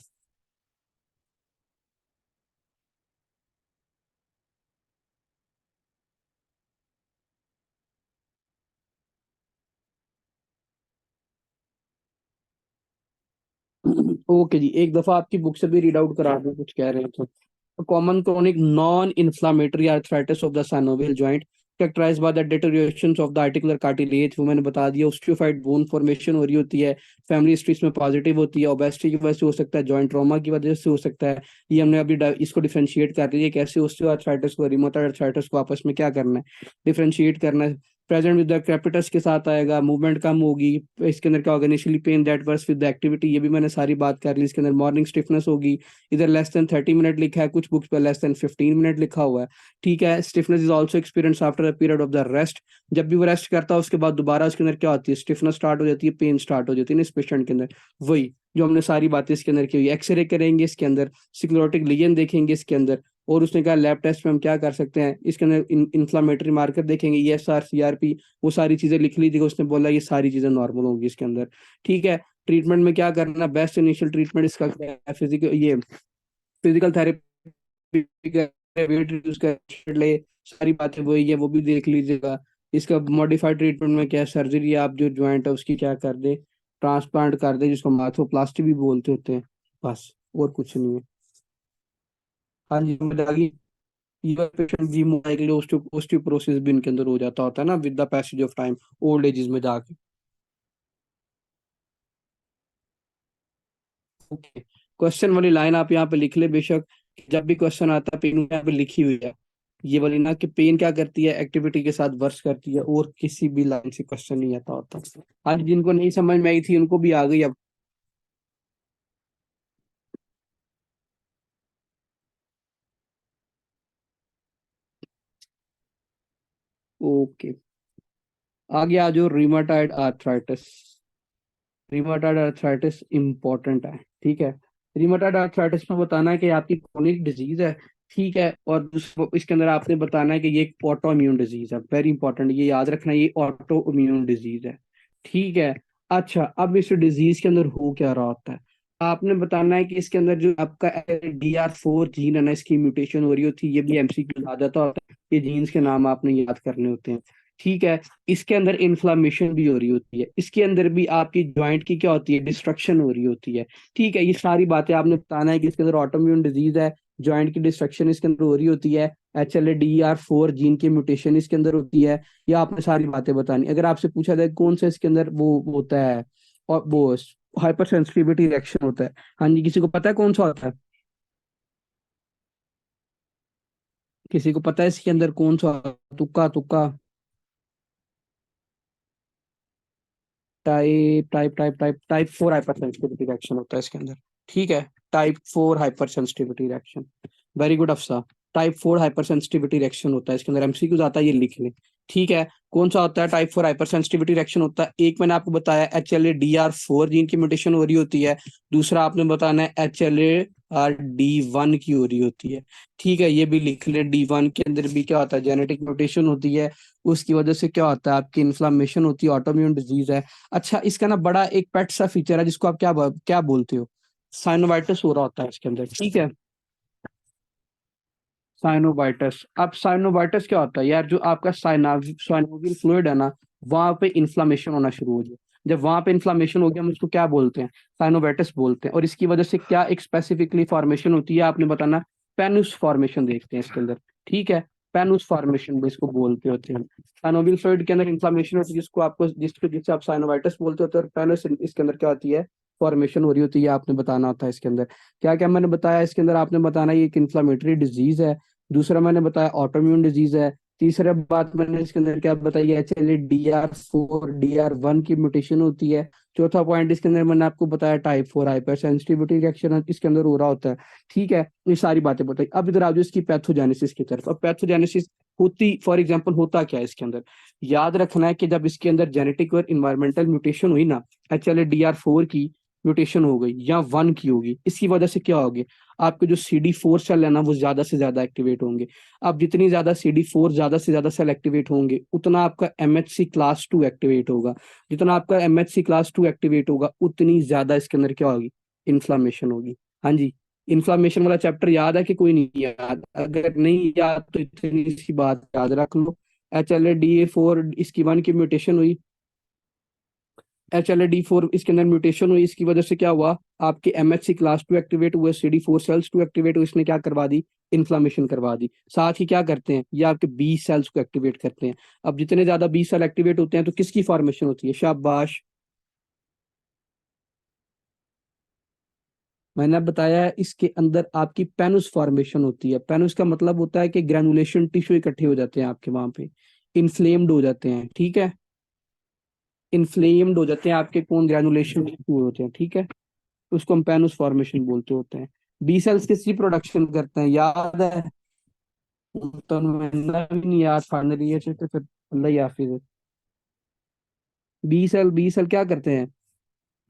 Speaker 1: ओके जी, एक दफा आपकी बुक से भी रीड आउट करा दूं, कुछ कह रहे हैं तो। Common chronic non inflammatory arthritis of the synovial joint characterized by the deterioration of the articular cartilage, वो मैंने बता दिया। osteophyte bone formation हो रही होती है, फैमिली हिस्ट्री में पॉजिटिव होती है, ओबेसिटी की वजह से हो सकता है, जॉइंट ट्रॉमा की वजह से हो सकता है। ये हमने अभी इसको डिफरेंशिएट कर लिया कैसे osteoarthritis को रिमोटॉइड आर्थराइटिस को आपस में क्या करना है, डिफरेंशिएट करना है। प्रेजेंट विद द क्रेपिटस के साथ आएगा, मूवमेंट कम होगी। इसके अंदर क्या होगा, initially pain that worse with the activity, ये भी मैंने सारी बात कर ली। इसके अंदर मॉर्निंग स्टिफनेस होगी, इधर लेस देन 30 मिनट लिखा है, कुछ बुक्स पर लेस देन 15 मिनट लिखा हुआ है। ठीक है, stiffness is also experience after a period of the rest. जब भी वो रेस्ट करता है उसके बाद दोबारा उसके अंदर क्या होती है, स्टिफनेस स्टार्ट हो जाती है, पेन स्टार्ट हो जाती है ना इस पेशेंट के अंदर। वही जो हमने सारी बातें इसके अंदर की हुई, एक्सरे करेंगे इसके अंदर, सिक्लोटिक लीजन देखेंगे इसके अंदर। और उसने कहा लैब टेस्ट में हम क्या कर सकते हैं, इसके अंदर इन्फ्लामेटरी मार्कर देखेंगे, ESR CRP, वो सारी चीजें लिख ली थी उसने, बोला ये सारी चीजें नॉर्मल होंगी इसके अंदर। ठीक है, ट्रीटमेंट में क्या करना, बेस्ट इनिशियल ट्रीटमेंट इसका क्या है, फिजिकल ये फिजिकल थेरेपी, वेट रिड्यूस कर ले, सारी बातें वही है, वो भी देख लीजिएगा। इसका मॉडिफाइड ट्रीटमेंट में क्या सर्जरी, आप जो ज्वाइंट है उसकी क्या कर दे, ट्रांसप्लांट कर दे, जिसको माथोप्लास्टी भी बोलते होते हैं। बस, और कुछ नहीं है। हाँ जी, समझ आ गई। ये पेशेंट भी मोबाइल ओस्टियोपोरोसिस भी इनके अंदर हो जाता होता है ना with the passage of time, old ages में जाके। ओके, क्वेश्चन वाली लाइन आप यहाँ पे लिख ले बेशक। जब भी क्वेश्चन आता है, पेन यहाँ पे लिखी हुई है ये वाली ना, कि पेन क्या करती है, एक्टिविटी के साथ वर्स करती है, और किसी भी लाइन से क्वेश्चन नहीं आता होता। आज जिनको नहीं समझ में आई थी उनको भी आ गई अब। ओके, आगे आ जाओ, रिमाटाइड आर्थराइटिस। रिमाटाइड आर्थराइटिस इंपॉर्टेंट है, ठीक है। रिमाटाइड आर्थराइटिस में बताना है कि आपकी क्रोनिक डिजीज है, ठीक है। और इसके अंदर आपने बताना है कि ये एक ऑटो इम्यून डिजीज है, वेरी इंपॉर्टेंट, ये याद रखना, ये ऑटो इम्यून डिजीज है। ठीक है। अच्छा, अब इस डिजीज के अंदर हो क्या रहा होता है, आपने बताना है कि इसके अंदर जो आपका DR4 जीन है ना, इसकी म्यूटेशन हो रही होती है, ये भी MCQ आ जाता होता है, ये जीन्स के नाम आपने याद करने होते हैं। ठीक है, इसके अंदर इन्फ्लामेशन भी हो रही होती है, इसके अंदर भी आपकी ज्वाइंट की क्या होती है, डिस्ट्रक्शन हो रही होती है। ठीक है, ये सारी बातें आपने बताना है कि इसके अंदर ऑटोइम्यून डिजीज है, ज्वाइंट की डिस्ट्रक्शन इसके अंदर हो रही होती है, HLA-DR4 जीन की म्यूटेशन इसके अंदर होती है। ये आपने सारी बातें बतानी। अगर आपसे पूछा जाए कौन सा इसके अंदर वो होता है, और वो हाइपर सेंसिटिविटी रिएक्शन होता है, हाँ जी, किसी को पता है कौन सा होता है। किसी को पता है इसके अंदर कौन सा? तुक्का तुक्का। टाइप 4 हाइपर सेंसिटिविटी रिएक्शन होता है इसके अंदर। ठीक है, type 4 hypersensitivity reaction. Very good Afsa. Type 4 hypersensitivity reaction होता है इसके अंदर, एमसीक्यूज आता है, ये लिख लें। ठीक है, कौन सा होता है टाइप 4 हाइपर सेंसिटिविटी रिएक्शन होता है? एक मैंने आपको बताया HLA-DR4 जीन की म्यूटेशन हो रही होती है। दूसरा आपने बताना है HLA-D1 की हो रही होती है। ठीक है, ये भी लिख ले, D1 के अंदर भी क्या होता है, जेनेटिक म्यूटेशन होती है। उसकी वजह से क्या होता है, आपकी इन्फ्लामेशन होती है, ऑटोइम्यून डिजीज है। अच्छा, इसका ना बड़ा एक पेट सा फीचर है जिसको आप क्या क्या बोलते हो, साइनोवाइटिस हो रहा होता है इसके अंदर। ठीक है, साइनोवाइटिस। अब साइनोवाइटिस क्या होता है यार, जो आपका साइनोवियल फ्लूइड है ना, वहां पे इन्फ्लामेशन होना शुरू हो जाए। जब वहां पे इन्फ्लामेशन हो गया, हम उसको क्या बोलते हैं, साइनोवाइटिस बोलते हैं। और इसकी वजह से क्या एक स्पेसिफिकली फॉर्मेशन होती है, आपने बताना। पेनुस फॉर्मेशन देखते हैं इसके अंदर। ठीक है, पेनुस फॉर्मेशन भी इसको बोलते होते हैं। साइनोवियल फ्लूइड के अंदर इन्फ्लामेशन होती है, जिसको आपको जिससे आप साइनोवाइटिस बोलते होते हैं। और पेनुस इसके अंदर क्या होती है, फॉर्मेशन हो रही होती है, आपने बताना होता है इसके अंदर। क्या क्या मैंने बताया इसके अंदर, आपने बताना ये एक इन्फ्लामेटरी डिजीज है। दूसरा मैंने बताया ऑटोइम्यून डिजीज है। तीसरा बात मैंने इसके अंदर क्या बताई है, चलिए DR4 DR1 की म्यूटेशन होती है। चौथा पॉइंट इसके अंदर मैंने आपको बताया टाइप 4 हाइपर सेंसिटिविटी रिएक्शन इसके अंदर हो रहा होता है। ठीक है, ये सारी बातें बताई। अब इधर आ जाओ इसकी पैथोजेनेसिस की तरफ। अब पैथोजेनेसिस होती, फॉर एग्जाम्पल होता क्या है इसके अंदर, याद रखना है कि जब इसके अंदर जेनेटिक और इन्वायरमेंटल म्यूटेशन हुई ना, HLA-DR4 की म्यूटेशन हो गई या 1 की होगी, इसकी वजह से क्या होगी, आपके जो CD4 सेल है ना, वो ज्यादा से ज्यादा एक्टिवेट होंगे। अब जितनी ज्यादा CD4 ज्यादा से ज्यादा सेल एक्टिवेट होंगे, उतना आपका MHC क्लास 2 एक्टिवेट होगा। जितना आपका MHC क्लास 2 एक्टिवेट होगा, उतनी ज्यादा इसके अंदर क्या होगी, इन्फ्लामेशन होगी। हाँ जी, इन्फ्लामेशन वाला चैप्टर याद है कि कोई नहीं याद? अगर नहीं याद तो इतनी सी बात याद रख लो। HLA-DA4 इसकी 1 की म्यूटेशन हुई, HLA-D4 इसके अंदर म्यूटेशन हुई, इसकी वजह से क्या हुआ, आपके MHC क्लास 2 एक्टिवेट हुए, CD4 सेल्स 2 एक्टिवेट हुए, इसने क्या करवा दी, इन्फ्लामेशन करवा दी। साथ ही क्या करते हैं, ये आपके बी सेल्स को एक्टिवेट करते हैं। अब जितने ज्यादा बी सेल एक्टिवेट होते हैं, तो किसकी फॉर्मेशन होती है, शाबाश। मैंने अब बताया है, इसके अंदर आपकी पेनुस फॉर्मेशन होती है। पेनुस का मतलब होता है कि ग्रेनुलेशन टिश्यू इकट्ठे हो जाते हैं आपके वहां पे, इन्फ्लेम्ड हो जाते हैं। ठीक है, इन्फ्लेम्ड हो जाते हैं आपके, कौन, ग्रेनुलेशन टिश्यू होते हैं। ठीक है, उसको हम पेनुस फॉर्मेशन बोलते होते हैं। बी सेल्स किसकी प्रोडक्शन करते हैं, याद है? तो मैंने भी नहीं याद, फाइनली ये तो फिर अल्लाह ही हाफिज है। बी सेल क्या करते हैं,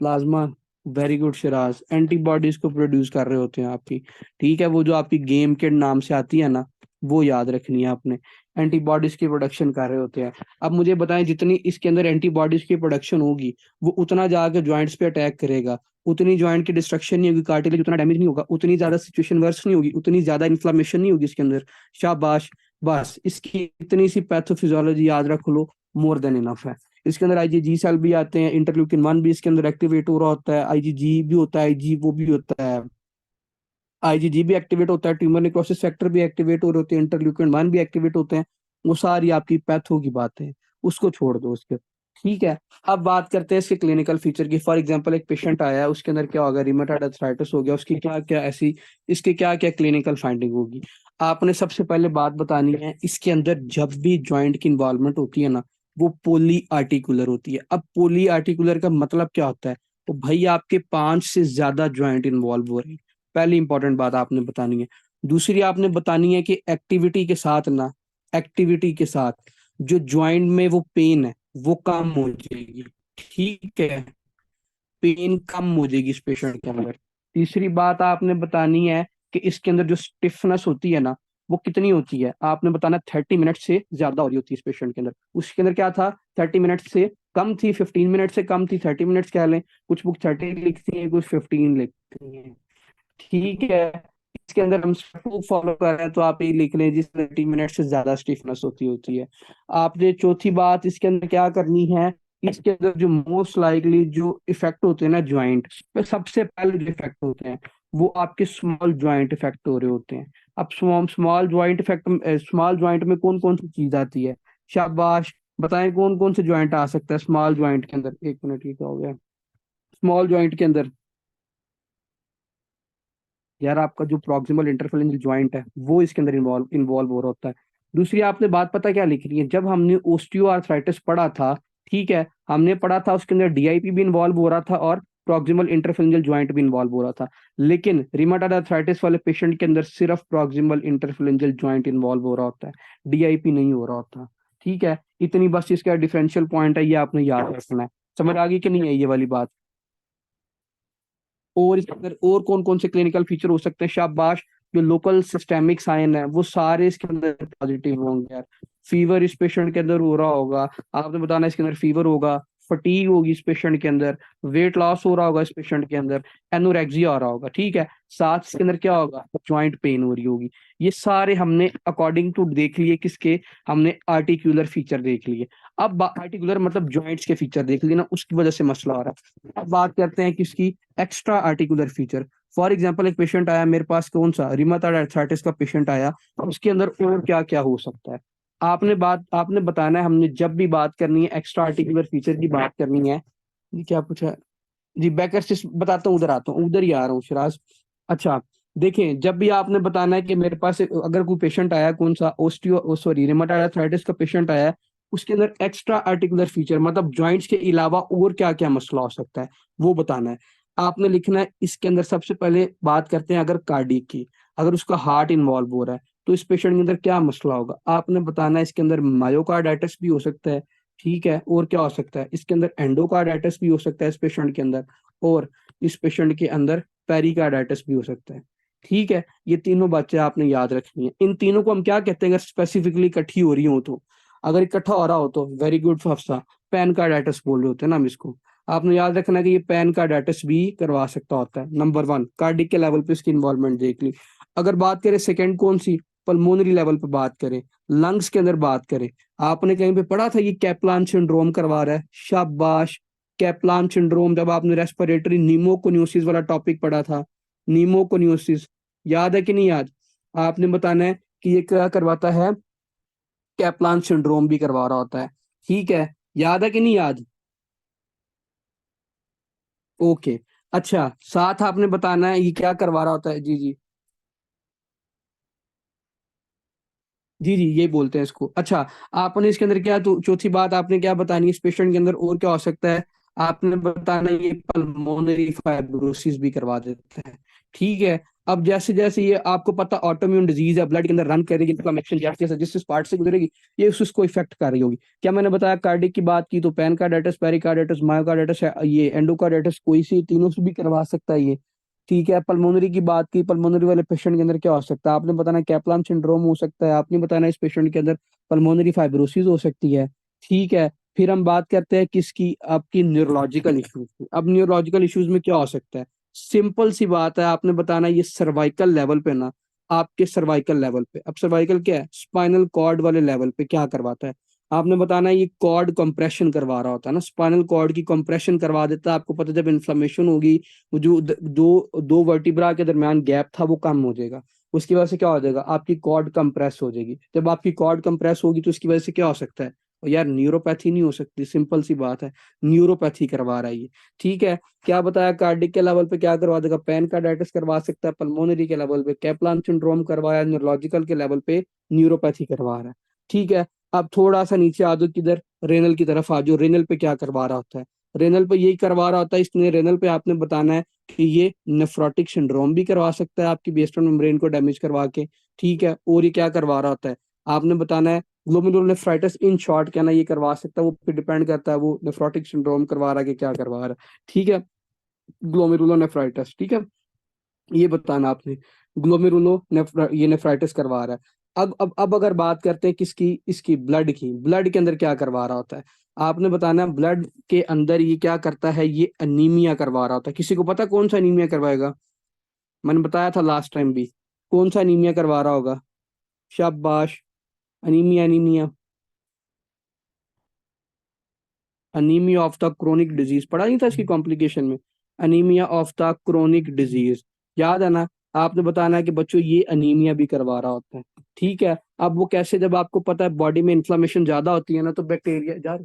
Speaker 1: plasma. Very good Siraj, antibodies को प्रोड्यूस कर रहे होते हैं आपकी। ठीक है, वो जो आपकी गेम के नाम से आती है ना, वो याद रखनी है आपने। एंटीबॉडीज की प्रोडक्शन कर रहे होते हैं। अब मुझे बताएं, जितनी इसके अंदर एंटीबॉडीज की प्रोडक्शन होगी, वो उतना जाकर ज्वाइंट्स पे अटैक करेगा। उतनी ज्वाइंट की डिस्ट्रक्शन नहीं होगी, कार्टिलेज उतना डैमेज नहीं होगा, उतनी ज्यादा सिचुएशन वर्स नहीं होगी, उतनी ज्यादा इन्फ्लामेशन नहीं होगी इसके अंदर। शाबाश। बस इसकी इतनी सी पैथोफिजियोलॉजी याद रख लो, मोर देन इनफ है। इसके अंदर IgG सेल भी आते हैं, इंटरल्यूकिन 1 भी इसके अंदर एक्टिवेट हो रहा होता है, IgG भी होता है, आईजी वो भी होता है, IgG भी एक्टिवेट होता है, ट्यूमर निक्रोसिस फैक्टर भी एक्टिवेट हो रहे होते हैं, इंटरल्यूकिन 1 भी एक्टिवेट होते हैं। वो सारी आपकी पैथो की बातें हैं, उसको छोड़ दो उसके। ठीक है, अब बात करते हैं इसके क्लिनिकल फीचर की। फॉर एग्जांपल एक पेशेंट आया है, उसके अंदर क्या होगा, रिमेटॉइड अर्थराइटिस हो गया, उसकी क्या क्या ऐसी, इसके क्या क्या क्लिनिकल फाइंडिंग होगी। आपने सबसे पहले बात बतानी है, इसके अंदर जब भी जॉइंट की इन्वॉल्वमेंट होती है ना, वो पोली आर्टिकुलर होती है। अब पोली आर्टिकुलर का मतलब क्या होता है, तो भाई आपके 5 से ज्यादा जॉइंट इन्वॉल्व हो रहे हैं। पहली इंपॉर्टेंट बात आपने बतानी है। दूसरी आपने बतानी है कि एक्टिविटी के साथ ना, एक्टिविटी के साथ जो ज्वाइंट में वो पेन है, वो कम हो जाएगी। ठीक है, पेन कम हो जाएगी इस पेशेंट के अंदर। तीसरी बात आपने बतानी है कि इसके अंदर जो स्टिफनेस होती है ना, वो कितनी होती है, आपने बताना 30 मिनट से ज्यादा हो रही होती है इस पेशेंट के अंदर। उसके अंदर क्या था, 30 मिनट से कम थी, 15 मिनट से कम थी, 30 मिनट्स कह लें। कुछ बुक 30 लिखती है, कुछ 15 लिखती है। ठीक है, इसके अंदर हम टू फॉलो कर रहे हैं, तो आप ये लिख लें जिस 30 मिनट से ज्यादा स्टिफनेस होती होती है। आपने चौथी बात इसके अंदर क्या करनी है, इसके अंदर जो मोस्ट लाइकली जो इफेक्ट होते हैं ना ज्वाइंट में, सबसे पहले जो इफेक्ट होते हैं, वो आपके स्मॉल ज्वाइंट इफेक्ट हो रहे होते हैं। अब small joint effect, small joint में कौन कौन सी चीज आती है, शाबाश। बताएं कौन कौन से ज्वाइंट आ सकता है स्मॉल ज्वाइंट के अंदर, एक मिनट, ये क्या हो गया, स्मॉल ज्वाइंट के अंदर। यार आपका जो प्रॉक्सिमल इंटरफेरेंशियल जॉइंट है वो इसके अंदर इन्वॉल्व इन्वॉल्व हो रहा होता है। दूसरी आपने बात पता क्या लिखनी है, जब हमने ओस्टियोआर्थराइटिस पढ़ा था, ठीक है, हमने पढ़ा था उसके अंदर डीआईपी भी इन्वॉल्व हो रहा था और प्रॉक्सिमल इंटरफेरेंशियल जॉइंट भी इन्वॉल्व हो रहा था। लेकिन रिमेटॉइड अर्थराइटिस वाले पेशेंट के अंदर सिर्फ प्रॉक्सिमल इंटरफेरेंशियल जॉइंट इन्वॉल्व हो रहा होता है, डीआईपी नहीं हो रहा होता। ठीक है, इतनी बस इसका डिफरेंशियल पॉइंट है, ये आपने याद रखना है। समझ आ गई कि नहीं है ये वाली बात? और इसके अंदर और कौन कौन से क्लिनिकल फीचर हो सकते हैं? शाबाश, जो लोकल सिस्टेमिक साइन है वो सारे इसके अंदर पॉजिटिव होंगे यार। फीवर इस पेशेंट के अंदर हो रहा होगा, आपने बताना इसके अंदर फीवर होगा, फटीग होगी इस पेशेंट के अंदर, वेट लॉस हो रहा होगा इस पेशेंट के अंदर, एनोरेक्सिया हो रहा होगा, ठीक है, साथ इसके अंदर क्या होगा, ज्वाइंट पेन हो रही होगी। ये सारे हमने अकॉर्डिंग टू देख लिए किसके, हमने आर्टिकुलर फीचर देख लिए। अब आर्टिकुलर मतलब जॉइंट्स के फीचर देख लिए ना, उसकी वजह से मसला आ रहा है। अब बात करते हैं किसकी, extra articular feature. For example एक पेशेंट आया मेरे पास, कौन सा, रिमाटॉइड अर्थराइटिस का पेशेंट आया, उसके अंदर और क्या क्या हो सकता है? आपने बताना है, हमने जब भी बात करनी है एक्स्ट्रा आर्टिकुलर फीचर की बात करनी है। जी क्या पूछा? जी बैकर सिस्ट बताता हूँ, उधर आता हूँ, उधर ही आ रहा हूँ शिराज। अच्छा, देखें, जब भी आपने बताना है कि मेरे पास अगर कोई पेशेंट आया, कौन सा, ओस्टियो सॉरी रिमेटॉइड अर्थराइटिस का पेशेंट आया, उसके अंदर एक्स्ट्रा आर्टिकुलर फीचर मतलब जॉइंट्स के अलावा और क्या क्या मसला हो सकता है वो बताना है। आपने लिखना है इसके अंदर, सबसे पहले बात करते हैं अगर कार्डिक की, अगर उसका हार्ट इन्वॉल्व हो रहा है तो इस पेशेंट के अंदर क्या मसला होगा, आपने बताना है। इसके अंदर मायोकार्डाइटिस भी हो सकता है, ठीक है, और क्या हो सकता है, इसके अंदर एंडोकार्डाइटिस भी हो सकता है इस पेशेंट के अंदर, और इस पेशेंट के अंदर पेरिकार्डाइटिस भी हो सकता है। ठीक है, ये तीनों बातें आपने याद रखनी है। इन तीनों को हम क्या कहते हैं, अगर स्पेसिफिकली इकट्ठी हो रही हो तो, अगर इकट्ठा हो रहा हो तो वेरी गुड हफ्सा, पैनकार्डाइटिस बोल रहे होते हैं ना हम इसको। आपने याद रखना है कि ये पैनकार्डाइटिस भी करवा सकता होता है। नंबर वन, कार्डिक के लेवल पे इसकी इन्वॉल्वमेंट देख ली। अगर बात करें सेकेंड कौन सी, पल्मोनरी लेवल पे बात करें, लंग्स के अंदर बात करें, आपने कहीं पे पढ़ा था ये कैप्लान सिंड्रोम करवा रहा है, शाबाश। कैप्लान सिंड्रोम, जब आपने रेस्पिरेटरी न्यूमोकोनियोसिस वाला टॉपिक पढ़ा था, न्यूमोकोनियोसिस, याद है कि नहीं याद? आपने बताना है कि ये क्या करवाता है, कैप्लान सिंड्रोम भी करवा रहा होता है। ठीक है, याद है कि नहीं याद? ओके। अच्छा, साथ आपने बताना है ये क्या करवा रहा होता है। जी जी, जी जी, ये बोलते हैं इसको। अच्छा, आपने इसके अंदर क्या, तो चौथी बात आपने क्या बतानी है, इस पेशेंट के अंदर और क्या हो सकता है, आपने बताना है ये पल्मोनरी फाइब्रोसिस भी करवा देता है। ठीक है, अब जैसे जैसे ये आपको पता ऑटोइम्यून डिजीज है, ब्लड के अंदर रन करेगी, इन्फ्लेमेशन जैसे जैसे जिस पार्ट से गुजरेगी ये उसको इफेक्ट कर रही होगी। क्या मैंने बताया, कार्डिक की बात की तो पैनकार्डाइटिस, पेरिकार्डाइटिस, मायोकार्डाइटिस है, ये एंडोकार्डाइटिस, कोई सी तीनों से भी करवा सकता है ये। ठीक है, पल्मोनरी की बात की, पल्मोनरी वाले पेशेंट के अंदर क्या हो सकता है, आपने बताना कैप्लान सिंड्रोम हो सकता है, आपने बताना इस पेशेंट के अंदर पल्मोनरी फाइब्रोसिस हो सकती है। ठीक है, फिर हम बात करते हैं किसकी, आपकी न्यूरोलॉजिकल इश्यूज की। अब न्यूरोलॉजिकल इश्यूज में क्या हो सकता है, सिंपल सी बात है, आपने बताना ये सर्वाइकल लेवल पे ना, आपके सर्वाइकल लेवल पे, अब सर्वाइकल क्या है, स्पाइनल कॉर्ड वाले लेवल पे क्या करवाता है, आपने बताना ये कॉर्ड कंप्रेशन करवा रहा होता है ना, स्पाइनल कॉर्ड की कंप्रेशन करवा देता है। आपको पता है जब इन्फ्लेमेशन होगी, वो जो दो दो वर्टिब्रा के दरमियान गैप था वो कम हो जाएगा, उसकी वजह से क्या हो जाएगा, आपकी कॉर्ड कंप्रेस हो जाएगी। जब आपकी कॉर्ड कंप्रेस होगी तो उसकी वजह से क्या हो सकता है, और यार न्यूरोपैथी नहीं हो सकती, सिंपल सी बात है, न्यूरोपैथी करवा रहा है ये। ठीक है, क्या बताया, कार्डिक के लेवल पे क्या करवा देगा, पैनकार्डाइटिस करवा सकता है, पल्मोनरी के लेवल पे कैप्लान सिंड्रोम करवाया, न्यूरोलॉजिकल के लेवल पे न्यूरोपैथी करवा रहा है। ठीक है, अब थोड़ा सा नीचे आ जाओ, किधर, रेनल की तरफ आ जाओ, रेनल पे क्या करवा रहा होता है, रेनल पे यही करवा रहा होता है इसने, रेनल पे आपने बताना है कि ये नेफ्रोटिक सिंड्रोम भी करवा सकता है आपकी वेस्टर्न मेम्ब्रेन को डैमेज करवा के। ठीक है, और ये क्या करवा रहा होता है, आपने बताना है ग्लोमेरुलोनेफ्राइटिस, इन शॉर्ट क्या ना ये करवा सकता है, वो फिर डिपेंड करता है वो नेफ्रोटिक सिंड्रोम करवा रहा है कि क्या करवा रहा है। ठीक है, ग्लोमेरुलोनेफ्राइटिस, ठीक है, ये बताना आपने, ये नेफ्राइटिस करवा रहा है। अब अगर बात करते हैं किसकी, इसकी ब्लड की, ब्लड के अंदर क्या करवा रहा होता है, आपने बताना है ब्लड के अंदर ये क्या करता है, ये अनीमिया करवा रहा होता है। किसी को पता कौन सा अनीमिया करवाएगा? मैंने बताया था लास्ट टाइम भी, कौन सा अनीमिया करवा रहा होगा? शाबाश, anaemia, anaemia, anaemia of the chronic disease, पढ़ा नहीं था इसकी कॉम्प्लिकेशन में, anaemia of the chronic disease, याद है ना? आपने बताना है कि बच्चों ये अनीमिया भी करवा रहा होता है। ठीक है, अब वो कैसे, जब आपको पता है बॉडी में इन्फ्लेमेशन ज्यादा होती है ना तो बैक्टीरिया, जा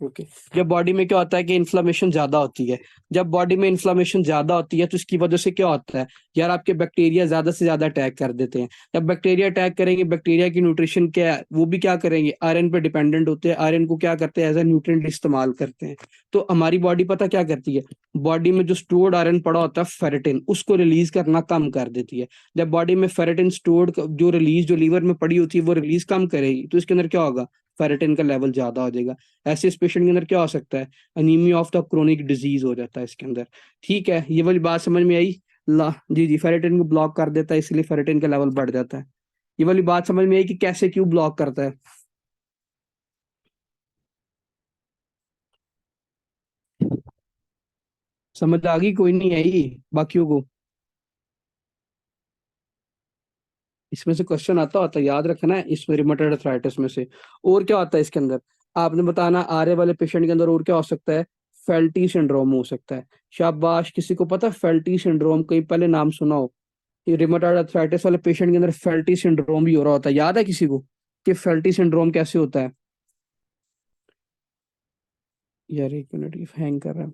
Speaker 1: ओके। जब बॉडी में क्या होता है कि इन्फ्लेमेशन ज्यादा होती है, जब बॉडी में इन्फ्लेमेशन ज्यादा होती है तो इसकी वजह से क्या होता है यार, आपके बैक्टीरिया ज्यादा से ज्यादा अटैक कर देते हैं। जब बैक्टीरिया अटैक करेंगे, बैक्टीरिया की न्यूट्रिशन क्या है, वो भी क्या करेंगे, आयरन पे डिपेंडेंट होते हैं, आयरन को क्या करते हैं, एज ए न्यूट्रिएंट इस्तेमाल करते हैं। तो हमारी बॉडी पता क्या करती है, बॉडी में जो स्टोर्ड आयरन पड़ा होता है फेरेटिन, उसको रिलीज करना कम कर देती है। जब बॉडी में फेरेटिन स्टोर्ड जो लीवर में पड़ी होती है वो रिलीज कम करेगी, तो इसके अंदर क्या होगा, फेरेटिन का लेवल ज्यादा हो जाएगा। ऐसे इस पेशेंट के अंदर क्या हो सकता है, anaemia of the chronic disease हो जाता है इसके अंदर। ठीक है, ये वाली बात समझ में आई। ला जी जी, फेरेटिन को ब्लॉक कर देता है, इसलिए फेरेटिन का लेवल बढ़ जाता है। ये वाली बात समझ में आई कि कैसे क्यों ब्लॉक करता है। समझ आ गई, कोई नहीं आई बाकियों को। इसमें से क्वेश्चन आता होता है, याद रखना है, इसमें रिमेटॉइड अर्थराइटिस में से। और क्या होता है इसके अंदर, आपने बताना आरे वाले पेशेंट के अंदर और क्या हो सकता है, फेल्टी सिंड्रोम हो सकता है। शाबाश, किसी को पता है फेल्टी सिंड्रोम, कहीं पहले नाम सुना हो। ये रिमेटॉइड अर्थराइटिस वाले पेशेंट के अंदर फेल्टी सिंड्रोम भी हो रहा होता है, याद है किसी को कि फेल्टी सिंड्रोम कैसे होता है। यार एक मिनट, ये हैंग कर रहा है।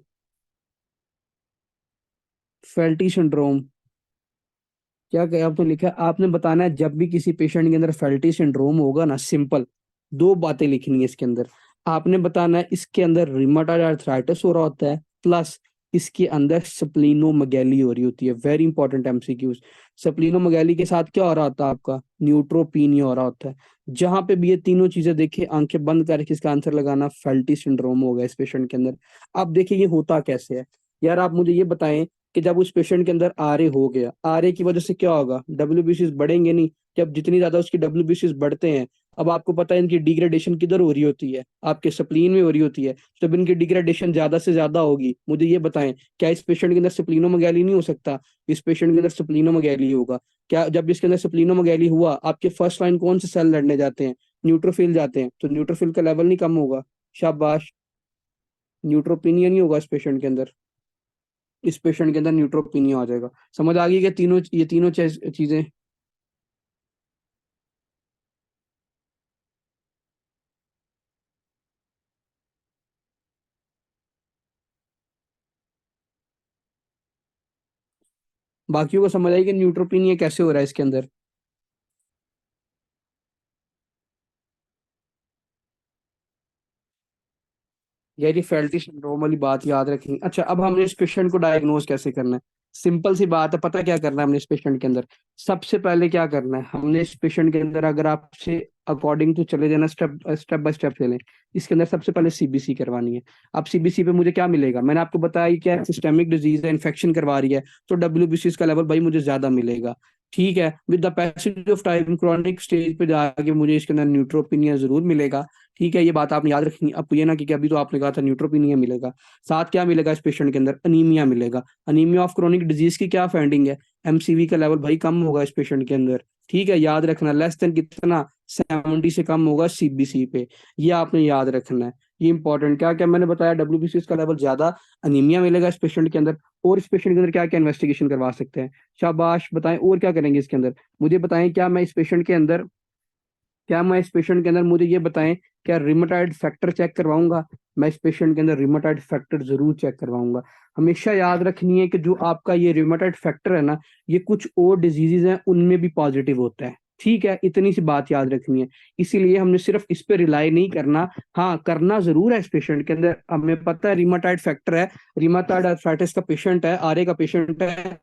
Speaker 1: फेल्टी सिंड्रोम, क्या क्या आपने लिखा है, आपने बताना है जब भी किसी पेशेंट के अंदर फेल्टी सिंड्रोम होगा ना, सिंपल दो बातें लिखनी है इसके अंदर। आपने बताना है इसके अंदर रिमेटॉइड आर्थराइटिस हो रहा होता है, प्लस इसके अंदर स्प्लीनोमेगैली हो रही होती है। Very important MCQs. स्प्लीनोमेगैली के साथ क्या हो रहा होता है आपका, न्यूट्रोपीनिया हो रहा होता है। जहां पे भी ये तीनों चीजें देखिए, आंखें बंद करके इसका आंसर लगाना, फेल्टी सिंड्रोम होगा इस पेशेंट के अंदर। अब देखिए ये होता कैसे है। यार आप मुझे ये बताएं कि जब उस पेशेंट के अंदर आरए हो गया, आरए की वजह से क्या होगा, डब्ल्यूबीसीज बढ़ेंगे नहीं। जब जितनी ज्यादा उसकी डब्ल्यूबीसीज बढ़ते हैं, अब आपको पता है इनकी डिग्रेडेशन किधर हो रही होती है, आपके स्प्लीन में हो रही होती है। जब इनकी डिग्रेडेशन ज्यादा से ज्यादा होगी, मुझे ये बताएं, क्या इस पेशेंट के अंदर स्प्लीनोमेगैली नहीं हो सकता, इस पेशेंट के अंदर स्प्लीनोमेगैली होगा। क्या जब इसके अंदर स्प्लीनोमेगैली हुआ, आपके फर्स्ट लाइन कौन से सेल लड़ने जाते हैं, न्यूट्रोफिल जाते हैं, तो न्यूट्रोफिल का लेवल नहीं कम होगा। शाबाश, न्यूट्रोपिनिया नहीं होगा इस पेशेंट के अंदर, इस पेशेंट के अंदर न्यूट्रोपिनिया आ जाएगा। समझ आ गई कि तीनों, ये तीनों चीजें। बाकियों को समझ आई कि न्यूट्रोपिनिया कैसे हो रहा है इसके अंदर। यार ये फेल्टी सिंड्रोम वाली बात याद रखेंगे। अच्छा, अब हमने इस पेशेंट को डायग्नोज कैसे करना है, सिंपल सी बात है, पता क्या करना है हमने इस पेशेंट के अंदर। सबसे पहले क्या करना है हमने इस पेशेंट के अंदर, अगर आपसे अकॉर्डिंग टू चले जाना, स्टेप स्टेप बाय स्टेप चलें, इसके अंदर सबसे पहले सीबीसी करवानी है। अब सीबीसी पे मुझे क्या मिलेगा, मैंने आपको बताया कि क्या सिस्टेमिक डिजीज है, इन्फेक्शन करवा रही है, तो डब्ल्यूबीसी का लेवल भाई मुझे ज्यादा मिलेगा। ठीक है, with the passage of time chronic stage पे जाके मुझे इसके अंदर न्यूट्रोपिनिया जरूर मिलेगा। ठीक है, ये बात आपने याद रखनी। अब ये ना कि अभी तो आपने कहा था न्यूट्रोपिनिया मिलेगा, साथ क्या मिलेगा इस पेशेंट के अंदर, अनीमिया मिलेगा। अनीमिया ऑफ क्रोनिक डिजीज की क्या फाइंडिंग है, एमसीवी का लेवल भाई कम होगा इस पेशेंट के अंदर। ठीक है, याद रखना, लेस देन कितना, 70 से कम होगा सीबीसी पे, ये आपने याद रखना है। ये इंपॉर्टेंट, क्या क्या मैंने बताया, डब्ल्यूबीसी का लेवल ज्यादा, अनीमिया मिलेगा इस पेशेंट के अंदर। और इस पेशेंट के अंदर क्या क्या इन्वेस्टिगेशन करवा सकते हैं, शाबाश बताएं, और क्या करेंगे इसके अंदर, मुझे बताएं। क्या मैं इस पेशेंट के अंदर, मुझे ये बताएं, क्या रिमेटॉइड फैक्टर चेक करवाऊंगा। मैं इस पेशेंट के अंदर रिमेटॉइड फैक्टर जरूर चेक करवाऊंगा। हमेशा याद रखनी है कि जो आपका ये रिमेटॉइड फैक्टर है ना, ये कुछ और डिजीजेज हैं उनमें भी पॉजिटिव होता है। ठीक है, इतनी सी बात याद रखनी है। इसीलिए हमने सिर्फ इस पे रिलाई नहीं करना, हाँ करना जरूर है इस पेशेंट के अंदर। हमें पता है रिमेटॉइड फैक्टर है, रिमेटॉइड अर्थराइटिस का पेशेंट है, आरए का पेशेंट है,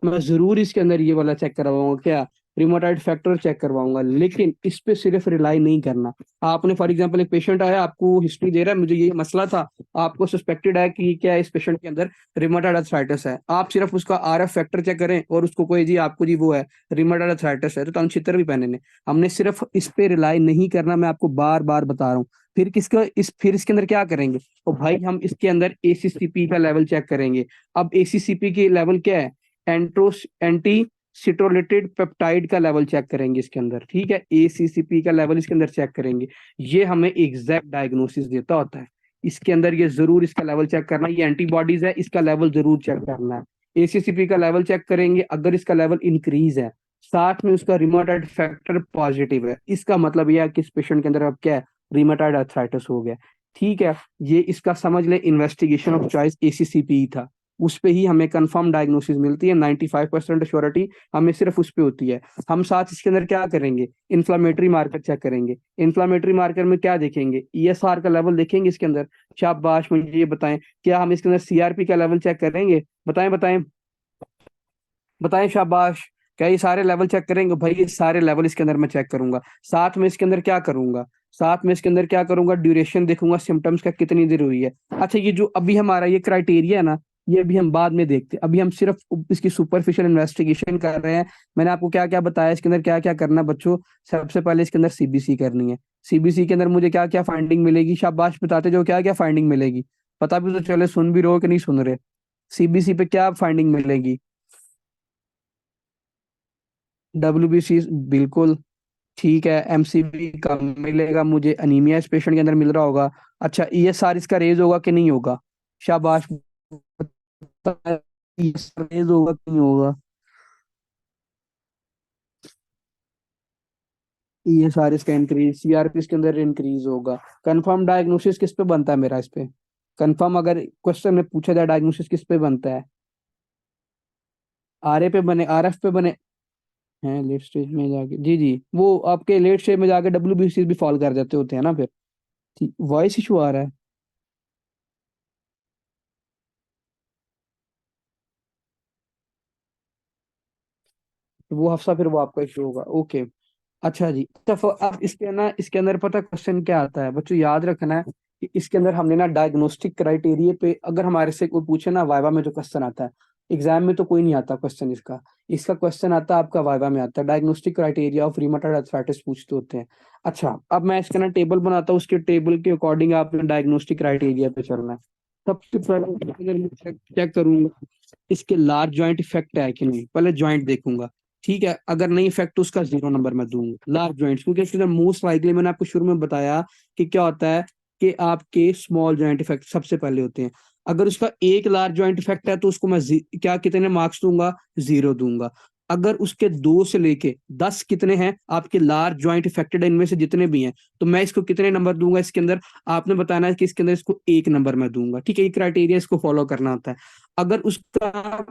Speaker 1: मैं जरूर इसके अंदर ये वाला चेक करवाऊंगा, क्या रिमोटाइड फैक्टर चेक करवाऊंगा, लेकिन इस पे सिर्फ रिलाई नहीं करना। आपने फॉर एग्जांपल एक पेशेंट आया, आपको हिस्ट्री दे रहा है, मुझे ये मसला था, आपको सस्पेक्टेड है कि क्या इस पेशेंट के अंदर रिमोटाइड अर्थराइटिस है, आप सिर्फ उसका आरएफ फैक्टर चेक करें और उसको कोई जी आपको जी वो है रिमोटाइड अर्थराइटिस है, तो हम छितर भी पहने ने। हमने सिर्फ इस पे रिलाई नहीं करना, मैं आपको बार बार बता रहा हूँ। फिर इसके अंदर क्या करेंगे, तो भाई हम इसके अंदर एसीसीपी का लेवल चेक करेंगे। अब एसीसीपी की लेवल क्या है, एंटी सिट्रोलेटेड पेप्टाइड का लेवल चेक करेंगे इसके अंदर। ठीक है, एसीसीपी का लेवल इसके अंदर चेक करेंगे, ये हमें एग्जैक्ट डायग्नोसिस देता होता है। इसके अंदर ये जरूर इसका लेवल चेक करना, ये एंटीबॉडीज है, इसका लेवल जरूर चेक करना है। एसीसीपी का लेवल चेक करेंगे, अगर इसका लेवल इंक्रीज है, साथ में उसका रिमोटाइड फैक्टर पॉजिटिव है, इसका मतलब यह है कि इस पेशेंट के अंदर अब क्या है, रिमोटाइड अर्थराइटिस हो गया। ठीक है। ये इसका समझ ले इन्वेस्टिगेशन ऑफ चॉइस ACCPE था। उस पे ही हमें कंफर्म डायग्नोसिस मिलती है, 95% श्योरिटी हमें सिर्फ उस पे होती है। हम साथ इसके अंदर क्या करेंगे, इन्फ्लामेटरी मार्कर चेक करेंगे। इन्फ्लामेटरी मार्कर में क्या देखेंगे, ESR का लेवल देखेंगे इसके अंदर। शाबाश, मुझे ये बताएं, क्या हम इसके अंदर CRP का लेवल चेक करेंगे? बताएं बताएं बताएं, शाबाश। क्या ये सारे लेवल चेक करेंगे? भाई ये सारे लेवल इसके अंदर मैं चेक करूंगा। साथ में इसके अंदर क्या करूंगा, साथ में इसके अंदर क्या करूंगा, ड्यूरेशन देखूंगा सिम्टम्स का कितनी देर हुई है। अच्छा, ये जो अभी हमारा ये क्राइटेरिया है ना, ये अभी हम बाद में देखते हैं, अभी हम सिर्फ इसकी सुपरफिशियल इन्वेस्टिगेशन कर रहे हैं। मैंने आपको क्या क्या बताया इसके अंदर क्या क्या करना है बच्चों। सबसे पहले इसके अंदर CBC करनी है। CBC के अंदर मुझे क्या क्या फाइंडिंग मिलेगी, शाबाश बताते जो क्या क्या फाइंडिंग मिलेगी। पता भी तो चले, सुन भी रहे हो कि नहीं सुन रहे। CBC पे क्या फाइंडिंग मिलेगी? WBC बिल्कुल ठीक है। MCV कम मिलेगा मुझे, अनीमिया इस पेशेंट के अंदर मिल रहा होगा। अच्छा, ESR इसका रेज होगा कि नहीं होगा? शाबाश, ESR रेज होगा कि नहीं होगा? ESR इसका इंक्रीज, CRP इसके अंदर इंक्रीज होगा। कंफर्म डायग्नोसिस किस पे बनता है मेरा इस पे? कंफर्म अगर क्वेश्चन में पूछा जाए डायग्नोसिस किस पे बनता है? RA पे बने, RF पे बने हैं लेट स्टेज में जाके? जी जी, वो आपके लेट स्टेज में जाके WBC भी फॉल कर जाते होते हैं ना फिर। ठीक, वॉइस इशू आ रहा है। वो हफ्सा फिर वो आपका इशू होगा, ओके। अच्छा जी, तो अब इसके ना, इसके अंदर पता क्वेश्चन क्या आता है बच्चों, याद रखना है कि इसके अंदर हमने ना डायग्नोस्टिक क्राइटेरिया पे, अगर हमारे से कोई पूछे ना वाइवा में जो क्वेश्चन आता है, एग्जाम में तो कोई नहीं आता क्वेश्चन इसका। इसका क्वेश्चन आता है आपका वाइवा में आता है, diagnostic criteria of rheumatoid arthritis पूछते होते हैं। अच्छा, अब मैं इसका ना टेबल बनाता हूँ, उसके टेबल के अकॉर्डिंग आपने डायग्नोस्टिक क्राइटेरिया पे चलना है। सबसे पहले मैं चेक चेक करूंगा इसके लार्ज जॉइंट इफेक्ट है कि नहीं, पहले जॉइंट देखूंगा। ठीक है, अगर नहीं इफेक्ट तो उसका 0 नंबर मैं दूंगा लार्ज जॉइंट्स, क्योंकि इसके अंदर मोस्ट लाइकली मैंने आपको शुरू में बताया कि क्या होता है कि आपके स्मॉल जॉइंट इफेक्ट सबसे पहले होते हैं। अगर उसका एक लार्ज जॉइंट इफेक्ट है तो उसको मैं क्या कितने मार्क्स दूंगा, 0 दूंगा। अगर उसके 2 से लेके 10 कितने हैं आपके लार्ज जॉइंट इफेक्टेड इनमें से जितने भी हैं, तो मैं इसको कितने नंबर दूंगा इसके अंदर? आपने बताना है कि इसके अंदर इसको 1 नंबर मैं दूंगा। ठीक है, ये क्राइटेरिया इसको फॉलो करना होता है। अगर उसका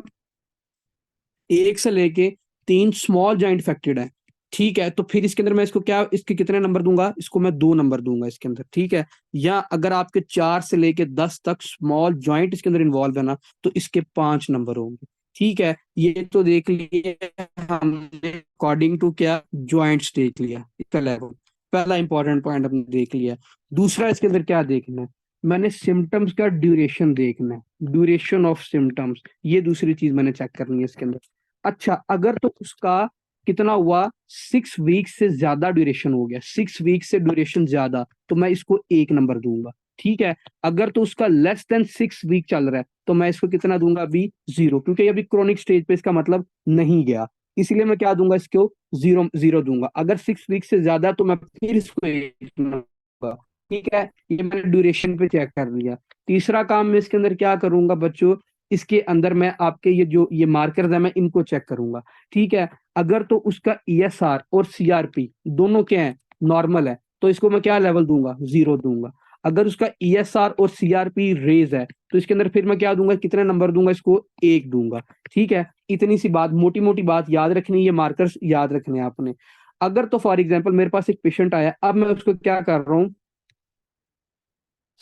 Speaker 1: 1 से लेके 3 स्मॉल जॉइंट इफेक्टेड है, ठीक है, तो फिर इसके अंदर मैं इसको क्या, इसके कितने नंबर दूंगा, इसको मैं 2 नंबर दूंगा इसके अंदर। ठीक है, या अगर आपके 4 से लेके 10 तक स्मॉल जॉइंट इसके अंदर इन्वॉल्व है ना, तो इसके 5 नंबर होंगे। ठीक है, ये तो देख लिए हमने अकॉर्डिंग टू क्या, ज्वाइंट्स देख लिया इसका लेवल। पहला इंपॉर्टेंट पॉइंट हमने देख लिया। दूसरा इसके अंदर क्या देखना है, मैंने सिम्टम्स का ड्यूरेशन देखना है, ड्यूरेशन ऑफ सिम्टम्स, ये दूसरी चीज मैंने चेक करनी है इसके अंदर। अच्छा, अगर तो उसका कितना हुआ, 6 वीक से ज्यादा ड्यूरेशन हो गया, 6 वीक से ड्यूरेशन ज्यादा, तो मैं इसको 1 नंबर दूंगा। ठीक है, अगर तो उसका लेस देन 6 वीक चल रहा है तो मैं इसको कितना दूंगा, अभी 0, क्योंकि अभी क्रोनिक स्टेज पे इसका मतलब नहीं गया। इसीलिए मैं क्या दूंगा इसको, 0 0 दूंगा। अगर 6 वीक से ज्यादा है, तो मैं फिर इसको 1 दूंगा। ठीक है, ये मैंने ड्यूरेशन पे चेक कर लिया। तीसरा काम मैं इसके अंदर क्या करूंगा बच्चों, इसके अंदर मैं आपके ये जो ये मार्कर्स है मैं इनको चेक करूंगा। ठीक है, अगर तो उसका ESR और CRP दोनों क्या है, नॉर्मल है, तो इसको मैं क्या लेवल दूंगा, 0 दूंगा। अगर उसका ESR और CRP रेज है, तो इसके अंदर फिर मैं क्या दूंगा, कितने नंबर दूंगा, इसको 1 दूंगा। ठीक है, इतनी सी बात, मोटी मोटी बात याद रखनी, ये मार्कर्स याद रखने हैं आपने। अगर तो फॉर एग्जाम्पल मेरे पास एक पेशेंट आया, अब मैं उसको क्या कर रहा हूँ,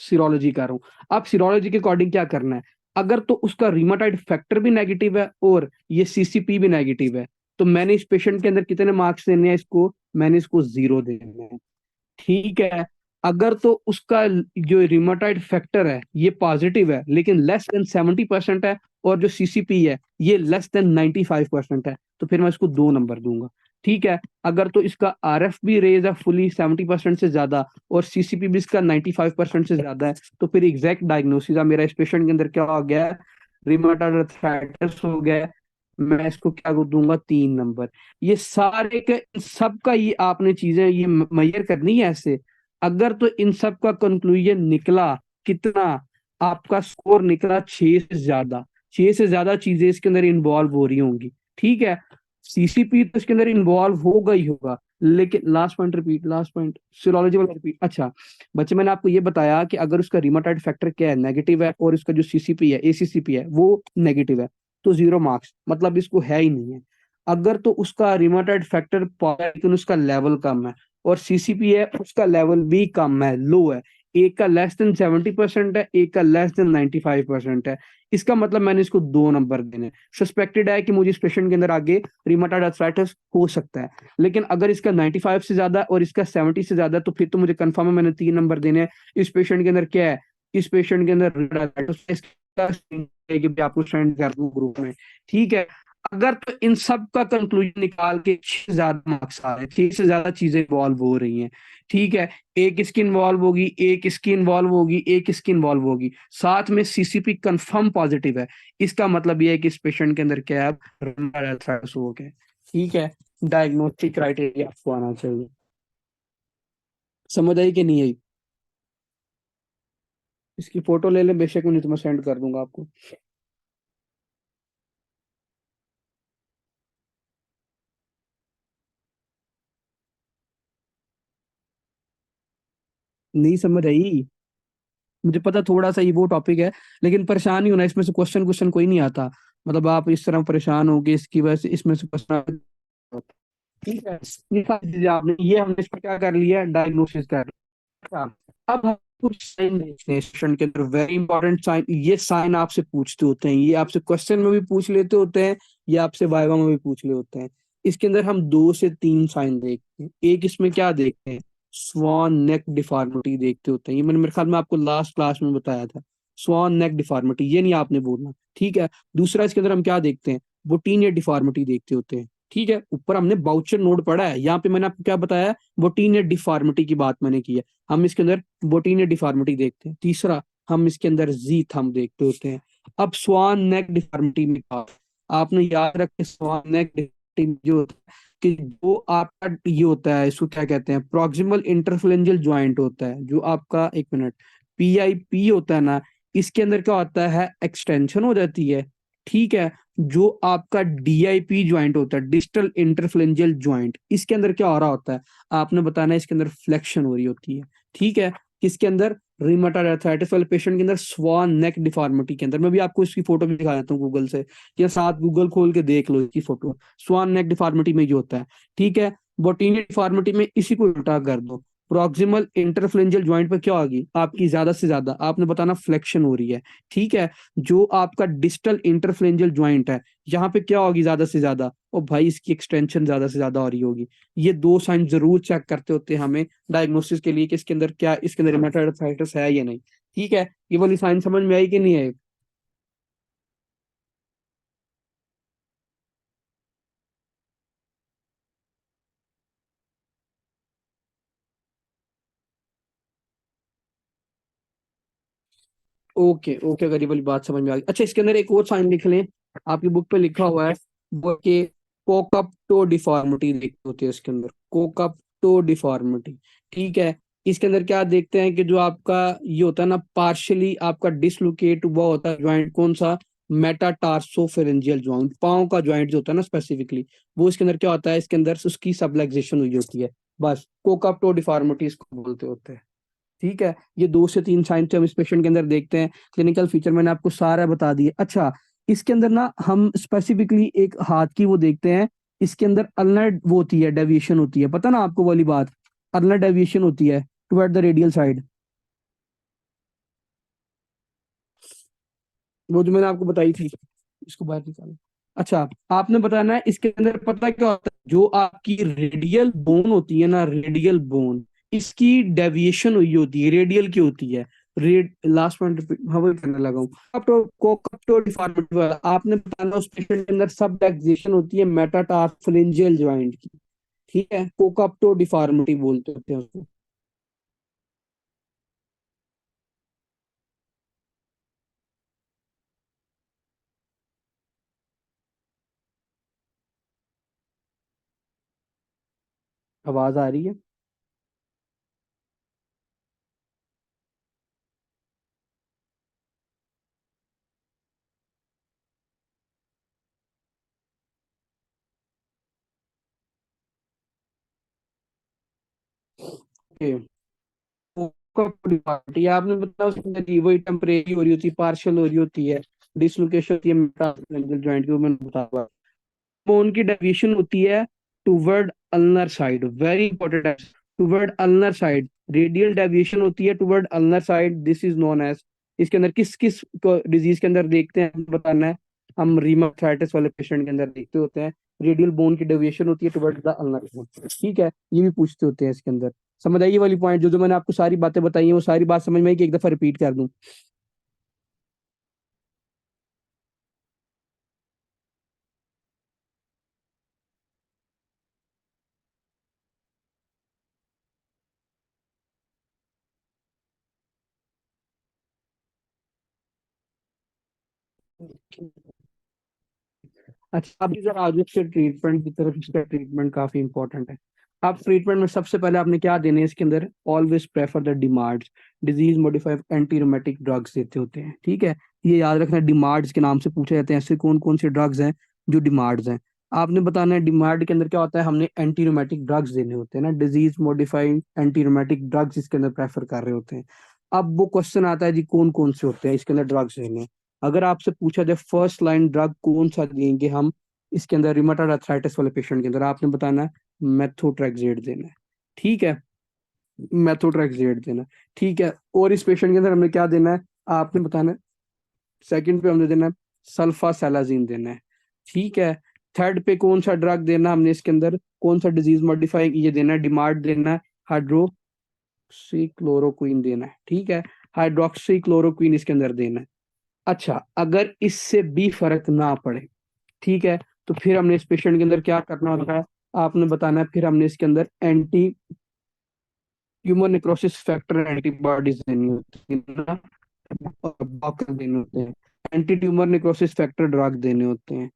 Speaker 1: सीरोलॉजी कर रहा हूँ। अब सीरोलॉजी के अकॉर्डिंग क्या करना है, अगर तो उसका रीमाटाइड फैक्टर भी नेगेटिव है और ये CCP भी नेगेटिव है, तो मैंने इस पेशेंट के अंदर कितने मार्क्स देने हैं इसको, मैंने इसको 0 देने हैं। ठीक है, अगर तो उसका जो रिमोटाइड फैक्टर है ये पॉजिटिव है लेकिन लेस देन 70% है, और जो CCP है ये लेस देन 95% है, तो फिर मैं इसको 2 नंबर दूंगा। ठीक है, अगर तो इसका RF भी रेज है फुली 70% से ज्यादा, और CCP भी इसका 95% से ज्यादा है, तो फिर एग्जैक्ट डायग्नोसिस है मेरा इस पेशेंट के अंदर क्या हो गया, रिमोटाइड अर्थराइटिस हो गया। मैं इसको क्या दूंगा, 3 नंबर। ये सारे के सबका ये आपने चीजें ये मैयर करनी है ऐसे। अगर तो इन सब का कंक्लूजन निकला कितना, आपका स्कोर निकला 6 से ज्यादा, 6 से ज्यादा चीजें इसके अंदर इन्वॉल्व हो रही होंगी। ठीक है, CCP तो इसके अंदर इन्वॉल्व होगा ही होगा, लेकिन last point repeat, last point serology वाला रिपीट। अच्छा बच्चे, मैंने आपको ये बताया कि अगर उसका रिमाटाइड फैक्टर क्या है, नेगेटिव है, और उसका जो सीसीपी है, एसीसीपी है, वो नेगेटिव है, तो 0 मार्क्स, मतलब इसको है ही नहीं है। अगर तो उसका रिमाटाइड फैक्टर लेकिन उसका लेवल कम है, और सीसीपी है उसका लेवल भी कम है, लो है, एक का लेस देन 70% है, एक का लेस देन 95% है, इसका मतलब मैंने इसको 2 नंबर देने। सस्पेक्टेड है कि मुझे इस पेशेंट के अंदर आगे रिमाटाइड अर्थराइटिस हो सकता है, लेकिन अगर इसका 95 से ज्यादा और इसका 70 से ज्यादा, तो फिर तो मुझे कंफर्म है मैंने 3 नंबर देने हैं। इस पेशेंट के अंदर क्या है, इस पेशेंट के अंदर इसका कि भी आपको सेंड कर दूं ग्रुप में, ठीक है। अगर तो इन सब का कंक्लूजन निकाल के 6 से ज्यादा मार्क्स आ रहे हैं, 6 से ज्यादा चीजें इन्वॉल्व हो रही हैं, ठीक है, एक इसकी इन्वॉल्व होगी, एक इसकी इन्वॉल्व होगी, एक इसकी इन्वॉल्व होगी, साथ में सीसीपी कंफर्म पॉजिटिव है, इसका मतलब ये है कि इस पेशेंट के अंदर क्या है, अर्थराइटिस हो गया, ठीक है। डायग्नोस्टिक क्राइटेरिया आपको आना चाहिए। समझ आई कि नहीं आई? इसकी फोटो ले लें बेशक, नहीं तो मैं सेंड कर दूंगा आपको। नहीं समझ आई? मुझे पता थोड़ा सा ये वो टॉपिक है, लेकिन परेशान ही होना, इसमें से क्वेश्चन क्वेश्चन कोई नहीं आता। मतलब आप इस तरह परेशान हो कि इसकी वजह से इसमें से क्वेश्चन, ठीक है। ये सारी चीजें आपने, ये हमने इस पर क्या कर लिया, डायग्नोसिस कर लिया। अब हम कुछ साइन देखते हैं सेशन के अंदर, वेरी इंपॉर्टेंट साइन। ये साइन आपसे पूछते होते हैं, ये आपसे क्वेश्चन में भी पूछ लेते होते हैं, ये आपसे वाइवा में भी पूछ ले होते हैं। इसके अंदर हम 2 से 3 साइन देखते हैं। एक इसमें क्या देखते हैं, स्वान नेक डिफॉर्मिटी देखते होते हैं, ये मैंने मेरे ख्याल में आपको लास्ट क्लास में बताया था। स्वान नेक डिफॉर्मिटी, ये नहीं आपने बोलना, ठीक है। दूसरा इसके अंदर हम क्या देखते हैं, बोटीनियर डिफॉर्मिटी देखते होते हैं, ठीक है। ऊपर हमने बाउचर नोड पढ़ा है, यहाँ पे मैंने आपको क्या बताया, बोटीनियर डिफॉर्मिटी की बात मैंने की है। हम इसके अंदर बोटीनियर डिफॉर्मिटी देखते हैं। तीसरा, हम इसके अंदर जी थंब देखते होते हैं। अब स्वान नेक डिफॉर्मिटी में क्या, आपने याद रखे, स्वान नेक डिफॉर्मिटी जो होता है, कि जो आपका ये होता है, इसको क्या कहते हैं, प्रॉक्सिमल इंटरफेरेंजियल ज्वाइंट होता है, जो आपका, एक मिनट, पीआईपी होता है ना, इसके अंदर क्या होता है, एक्सटेंशन हो जाती है, ठीक है। जो आपका डीआईपी ज्वाइंट होता है, डिस्टल इंटरफ्लेंजियल ज्वाइंट, इसके अंदर क्या हो रहा होता है, आपने बताना है, इसके अंदर फ्लेक्शन हो रही होती है, ठीक है। किसके अंदर, रिमेटॉइड आर्थराइटिस वाले पेशेंट के अंदर, स्वान नेक डिफॉर्मिटी के अंदर। मैं भी आपको इसकी फोटो भी दिखा देता हूँ गूगल से, या साथ गूगल खोल के देख लो इसकी फोटो। स्वान नेक डिफॉर्मिटी में ये होता है, ठीक है। बोटीनियन डिफॉर्मिटी में इसी को उल्टा कर दो, प्रॉक्सिमल इंटरफ्लेंजियल ज्वाइंट पे क्या होगी आपकी, ज्यादा से ज्यादा आपने बताना फ्लेक्शन हो रही है, ठीक है। जो आपका डिस्टल इंटरफ्लेंजियल ज्वाइंट है, यहाँ पे क्या होगी ज्यादा से ज्यादा, और भाई इसकी एक्सटेंशन ज्यादा से ज्यादा हो रही होगी। ये 2 साइन जरूर चेक करते होते हैं हमें डायग्नोसिस के लिए, कि इसके अंदर क्या, इसके अंदर रिमेटॉइड आर्थराइटिस है या नहीं, ठीक है। ये वाली साइन समझ में आई कि नहीं आई? ओके ओके, अगर ये वाली बात समझ में आ गई। अच्छा, इसके अंदर एक और साइन लिख लें, आपकी बुक पे लिखा हुआ है, वो कि कोकप्टो डिफॉर्मिटी देखते होती है इसके अंदर, कोकप्टो डिफॉर्मिटी, ठीक है। इसके अंदर क्या देखते हैं कि जो आपका ये होता है ना, पार्शियली आपका डिसलोकेट हुआ होता है ज्वाइंट, कौन सा, मेटाटार्सोफेरेंजियल ज्वाइंट, पाँव का ज्वाइंट जो होता है ना स्पेसिफिकली, वो इसके अंदर क्या होता है, इसके अंदर उसकी सबलैक्सेशन हुई होती है, बस कोकप्टो डिफॉर्मिटी इसको बोलते होते हैं, ठीक है। ये 2 से 3 साइंस हम इस पेशेंट के अंदर देखते हैं। क्लिनिकल फीचर मैंने आपको सारा बता दिए। अच्छा, इसके अंदर ना हम स्पेसिफिकली एक हाथ की वो देखते हैं, इसके अंदर अल्नर वो होती है, डेविएशन होती है, पता ना आपको वाली बात, अल्नर डेविएशन होती है टुवर्ड द रेडियल साइड, वो जो मैंने आपको बताई थी, इसको बाहर निकालो। अच्छा, आपने बताना है इसके अंदर पता क्या होता है, जो आपकी रेडियल बोन होती है ना, रेडियल बोन, इसकी डेविएशन हुई होती है, रेडियल की होती है। रेड लास्ट पॉइंट, हाँ वही करने लगा हूँ। अब तो कोकप्टो डिफॉर्मिटी वाला आपने बताना, उस पेशेंट के अंदर सब डेविएशन होती है मेटाटार्सफेरेंजियल ज्वाइंट की, ठीक है। कोकप्टो डिफॉर्मिटी बोलते होते हैं उसको। आवाज आ रही है? ओके। पार्टी आपने बताया उसके अंदर जी वही टेम्परेरी हो रही होती है, पार्शियल हो रही होती है, डिसलोकेशन होती है मेटालैंगिक जॉइंट की, वो मैंने बताया। बोन की डेविएशन होती है toward ulnar side, very important है, toward ulnar side. Radial deviation होती है toward ulnar side, this is known as. इसके अंदर किस किस डिजीज के अंदर देखते हैं बताना है। हम रीमाथाइटिस वाले पेशेंट के अंदर देखते होते हैं, रेडियल बोन की डेविएशन होती है टुवर्ड द अल्नर बोन। ठीक है, ये भी पूछते होते हैं इसके अंदर। समझ आई ये वाली पॉइंट, जो जो मैंने आपको सारी बातें बताई हैं वो सारी बात समझ में आई कि एक दफा रिपीट कर दूं? अच्छा, अभी जरा आगे इसके ट्रीटमेंट की तरफ, इसका ट्रीटमेंट काफी इंपॉर्टेंट है। आप ट्रीटमेंट में सबसे पहले आपने क्या देने हैं इसके अंदर, always prefer the DMARDs, disease modified anti rheumatic drugs देते होते हैं। ठीक है, ये याद रखना, डिमार्ड्स के नाम से पूछे जाते हैं, ऐसे कौन कौन से ड्रग्स हैं जो डिमार्ड्स हैं। आपने बताना है डिमार्ड के अंदर क्या होता है, हमने एंटी रोमेटिक ड्रग्स देने होते हैं ना, disease modifying anti rheumatic drugs इसके अंदर प्रेफर कर रहे होते हैं। अब वो क्वेश्चन आता है जी कौन कौन से होते हैं इसके अंदर ड्रग्स देने हैं। अगर आपसे पूछा जाए फर्स्ट लाइन ड्रग कौन सा देंगे हम इसके अंदर रिमेटॉइड अर्थराइटिस वाले पेशेंट के अंदर, आपने बताना है मेथोट्रेक्सेट देना है। ठीक है, मेथोट्रेक्सेट देना है। ठीक है, और इस पेशेंट के अंदर हमें क्या देना है, आपने बताना है। सेकंड पे हमने देना है सल्फासेलाजीन देना है। ठीक है, थर्ड पे कौन सा ड्रग देना है हमने इसके अंदर, कौन सा डिजीज मॉडिफाइंग ये देना है, डिमार्ड देना है, हाइड्रोक्सी क्लोरोक्वीन देना है। ठीक है, हाइड्रोक्सी क्लोरोक्वीन इसके अंदर देना है। अच्छा, अगर इससे भी फर्क ना पड़े, ठीक है, तो फिर हमने इस पेशेंट के अंदर क्या करना होता है, आपने बताना है, फिर हमने इसके अंदर anti tumour necrosis factor antibodies देनी होती है ना, और ब्लॉकर देने होते हैं, anti tumour necrosis factor drug देने होते हैं।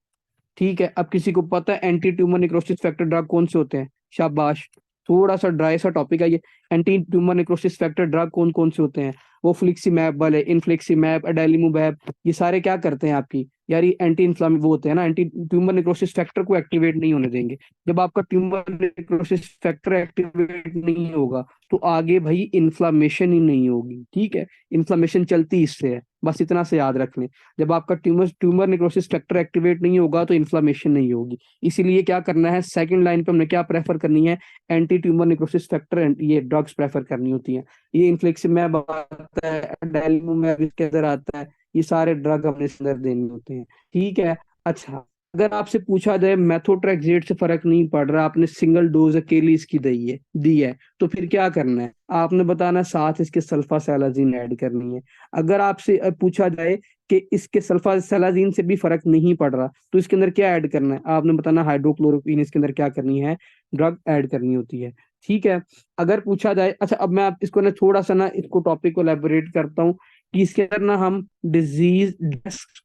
Speaker 1: ठीक है, अब किसी को पता है anti tumour necrosis factor drug कौन से होते हैं? शाबाश, थोड़ा सा ड्राई सा टॉपिक है ये। Anti tumour necrosis factor drug कौन कौन से होते हैं? वो फ्लिक्सीमैब वाले, इनफ्लिक्सीमैब, अडेलिमुमैब, ये सारे क्या करते हैं आपकी, यार ये एंटी इन्फ्लाम वो होते हैं ना, एंटी ट्यूमर निक्रोसिस फैक्टर को एक्टिवेट नहीं होने देंगे। जब आपका ट्यूमर निक्रोसिस फैक्टर एक्टिवेट नहीं होगा तो आगे भाई इन्फ्लामेशन ही नहीं होगी। ठीक है, इन्फ्लामेशन चलती इससे है, बस इतना से याद रख लें। जब आपका tumour tumour necrosis factor activate नहीं होगा तो इन्फ्लामेशन नहीं होगी। इसीलिए क्या करना है, सेकंड लाइन पे हमने क्या प्रेफर करनी है, एंटी ट्यूमर निक्रोसिस फैक्टर ये ड्रग्स प्रेफर करनी होती है। ये इन्फ्लिक्सिमैब आता है, अडेलिमुमैब इसके अंदर आता है, ये सारे ड्रग हमने इसके अंदर देने होते हैं। ठीक है। अच्छा, अगर आपसे पूछा जाए मेथोट्रेक्सेट से फर्क नहीं पड़ रहा, आपने सिंगल डोज अकेली इसकी दी है, तो फिर क्या करना है, आपने बताना है साथ इसके सल्फासेलाजीन ऐड करनी है। अगर आपसे पूछा जाए कि इसके सल्फासेलाजीन से भी फर्क नहीं पड़ रहा तो इसके अंदर क्या ऐड करना है, आपने बताना हाइड्रोक्लोरोक्वीन इसके अंदर क्या करनी है, ड्रग ऐड करनी होती है। ठीक है, अगर पूछा जाए, अच्छा अब मैं आप इसको ना थोड़ा सा ना इसको टॉपिक को एलेबोरेट करता हूँ कि इसके अंदर ना हम डिजीज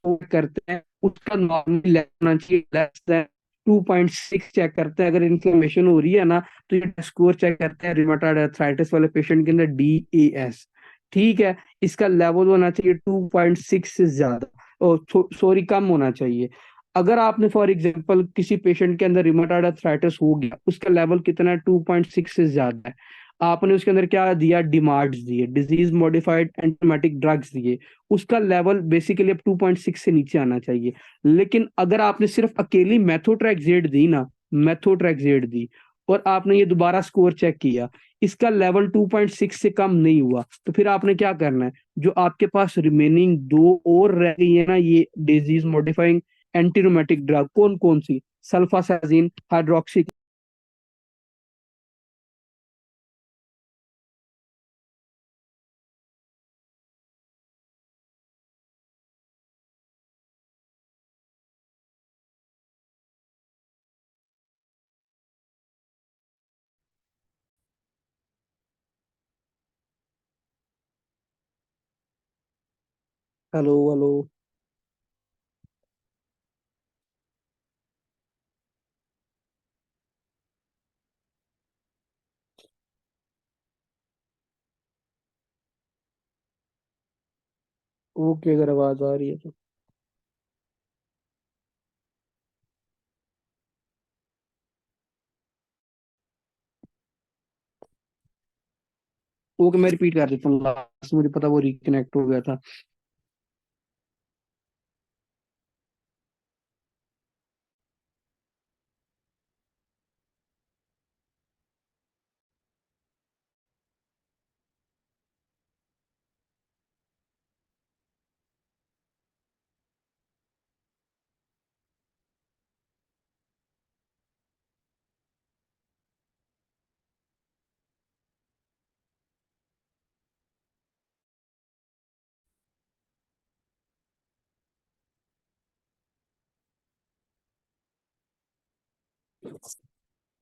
Speaker 1: करते हैं, उसका नॉर्मल लेवल होना चाहिए लेस देन 2.6 चेक करते हैं। अगर इन्फ्लेमेशन हो रही है ना तो ये स्कोर चेक करते हैं रिमेटॉइड अर्थराइटिस वाले पेशेंट के अंदर, DAS। ठीक है, इसका लेवल होना चाहिए 2.6 से ज्यादा, और सॉरी कम होना चाहिए। अगर आपने फॉर एग्जांपल किसी पेशेंट के अंदर रिमेटॉइड अर्थराइटिस हो गया, उसका लेवल कितना है, 2.6 से ज्यादा है, आपने उसके अंदर क्या दिया, डिमार्ड्स दिए, डिजीज मॉडिफाइड एंटीबायोटिक ड्रग्स दिए, उसका लेवल बेसिकली अब 2.6 से नीचे आना चाहिए। लेकिन अगर आपने सिर्फ अकेली मेथोट्रेक्सेट दी ना, मेथोट्रेक्सेट दी, और आपने ये दोबारा स्कोर चेक किया, इसका लेवल 2.6 से कम नहीं हुआ, तो फिर आपने क्या करना है, जो आपके पास रिमेनिंग दो और रह गई है ना ये डिजीज मॉडिफाइंग एंटीरोमेटिक ड्रग, कौन कौन सी, सल्फासाजिन, हाइड्रोक्सी। Hello hello. ओके, अगर आवाज आ रही है तो। ओके, मैं रिपीट कर देता हूँ, लास्ट मुझे पता वो रिकनेक्ट हो गया था।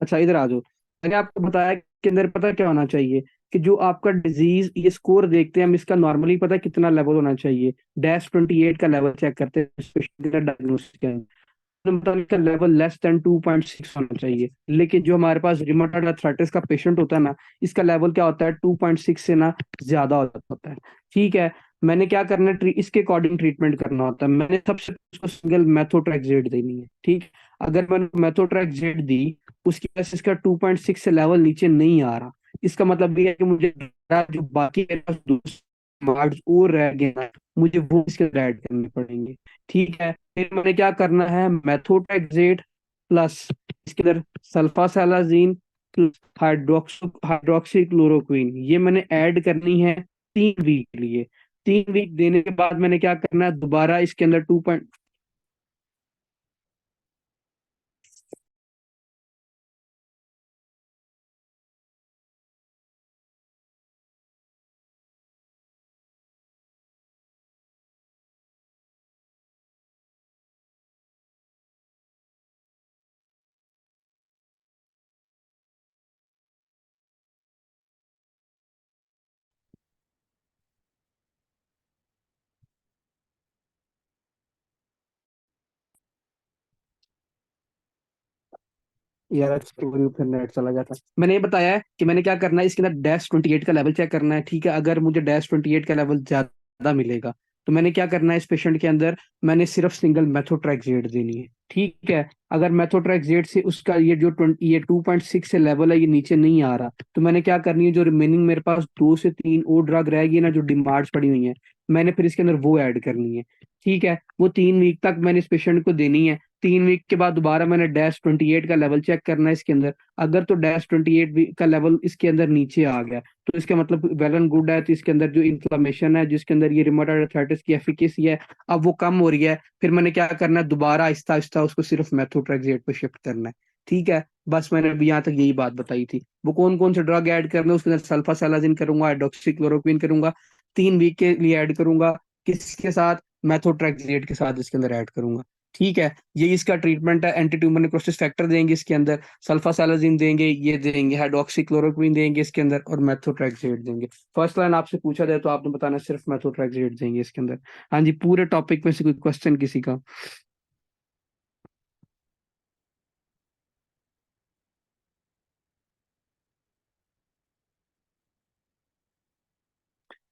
Speaker 1: अच्छा, इधर आ जाओ। मैंने आपको बताया कि अंदर पता क्या होना चाहिए, कि जो आपका डिजीज ये स्कोर देखते हैं हम, इसका नॉर्मली पता कितना लेवल होना चाहिए। -28 का लेवल चेक करते हैं स्पेशली डायग्नोसिस के अंदर। तो मतलब इसका लेवल <2.6 होना चाहिए। लेकिन जो हमारे पास रिमेटॉइड अर्थराइटिस का पेशेंट होता है ना, इसका लेवल क्या होता है, 2.6 से ना ज्यादा होता है। ठीक है। मैंने क्या करना है, इसके अकॉर्डिंग ट्रीटमेंट करना होता है। मैंने सबसे उसको सिंगल मेथोट्रेक्सेट देनी है। ठीक। अगर मैंने मेथोट्रेक्सेट दी, उसकी वजह से इसका 2.6 से लेवल नीचे नहीं आ रहा, इसका मतलब ये है कि मुझे जो बाकी मेरे पास मार्क्स और रह गए ना, मुझे वो इसके ऐड करने पड़ेंगे। ठीक है। फिर मैंने क्या करना है, मेथोट्रेक्सेट प्लस इसके अंदर सल्फासालाजीन प्लस हाइड्रोक्सी क्लोरोक्वीन, ये मैंने ऐड करनी है 3 वीक के लिए। 3 वीक देने के बाद मैंने क्या करना है, दोबारा इसके अंदर टू पॉइंट। यार स्टोरी फिर नेट चला गया था। मैंने ये बताया है कि मैंने क्या करना है, इसके अंदर -28 का लेवल चेक करना है। ठीक है। अगर मुझे -28 का लेवल ज्यादा मिलेगा, तो मैंने क्या करना है, इस पेशेंट के अंदर मैंने सिर्फ सिंगल मेथोट्रेक्सेट देनी है। ठीक है। अगर मेथोट्रेक्सेट से उसका ये जो 2.6 से लेवल है ये नीचे नहीं आ रहा, तो मैंने क्या करनी है, जो रिमेनिंग मेरे पास 2 से 3 और ड्रग रहेगी ना, जो डिमांड्स पड़ी हुई हैं, मैंने फिर इसके अंदर वो ऐड करनी है। ठीक है। वो 3 वीक तक मैंने इस पेशेंट को देनी है। 3 वीक के बाद दोबारा मैंने -28 का लेवल चेक करना है इसके अंदर। अगर तो -28 का लेवल इसके अंदर नीचे आ गया, तो इसका मतलब वेल एंड गुड है। तो इसके अंदर जो इन्फ्लेमेशन है, जिसके अंदर ये रिमेटॉइड अर्थराइटिस की एफिकेसी है, अब वो कम हो रही है। फिर मैंने क्या करना है, दोबारा आहिस्ता आहिस्ता उसको सिर्फ मेथोट्रेक्सेट पे शिफ्ट करना है। ठीक है। बस मैंने अभी यहाँ तक यही बात बताई थी। वो कौन कौन से ड्रग ऐड करना है, उसके अंदर सल्फासालाजिन करूंगा, हाइड्रोक्सीक्लोरोक्वीन करूंगा, 3 वीक के लिए ऐड करूंगा। किसके साथ? मेथोट्रेक्सेट के साथ इसके अंदर ऐड करूंगा। ठीक है। ये इसका ट्रीटमेंट है। एंटी ट्यूमर नेक्रोसिस फैक्टर देंगे इसके अंदर, सल्फासालाजिन देंगे, ये देंगे हाइड्रोक्सीक्लोरोक्वीन देंगे इसके अंदर, और मेथोट्रेक्सेट देंगे। फर्स्ट लाइन आपसे पूछा जाए तो आपने बताना सिर्फ मेथोट्रेक्सेट देंगे इसके अंदर। हाँ जी, पूरे टॉपिक में से कोई क्वेश्चन किसी का?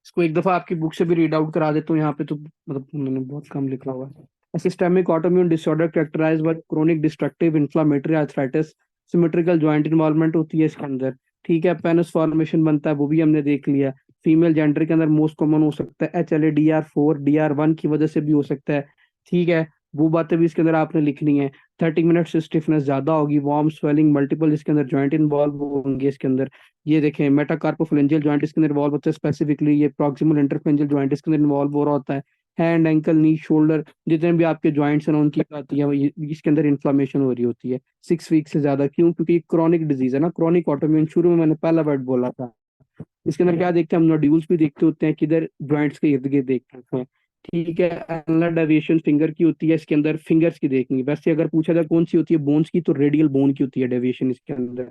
Speaker 1: इसको एक दफा आपकी बुक से भी रीड आउट करा देता हूँ यहाँ पे, तो मतलब उन्होंने बहुत कम लिखा हुआ है। Systemic autoimmune disorder characterised by chronic destructive inflammatory arthritis, symmetrical joint involvement होती है इसके अंदर। ठीक है। पेनिस फॉर्मेशन बनता है, वो भी हमने देख लिया। फीमेल जेंडर के अंदर मोस्ट कॉमन हो सकता है HLA-DR4 DR1 की वजह से भी हो सकता है। ठीक है। वो बातें भी इसके अंदर आपने लिखनी है। 30 मिनट से स्टिफनेस ज्यादा होगी, वार्म स्वेलिंग मल्टीपल इसके अंदर जॉइंट इन्वॉल्व होंगे इसके अंदर। ये देखें, मेटाकार्पोफेरेंजियल जॉइंट इसके अंदर इन्वॉल्व होता है स्पेसिफिकली, ये प्रॉक्सिमल इंटरफेरेंजियल जॉइंट इसके अंदर इन्वॉल्व हो रहा होता है। हैंड, एंकल, नी, शोल्डर, जितने भी आपके जॉइंट्स हैं ना, उनकी क्या होती है, इसके अंदर इन्फ्लामेशन हो रही होती है 6 वीक से ज्यादा। क्यों? क्योंकि क्रॉनिक डिजीज है ना, क्रॉनिक ऑटोइम्यून। शुरू में मैंने पहला वर्ड बोला था। इसके अंदर क्या देखते हैं हम, नोड्यूल्स भी देखते होते हैं, किधर जॉइंट्स के इर्द गिर्द देखते हैं। ठीक है। एनलर डेविएशन फिंगर की होती है इसके अंदर, फिंगर्स की देखनी है। वैसे अगर पूछा जाए कौन सी होती है बोन्स की, तो रेडियल बोन की होती है डेविएशन इसके अंदर।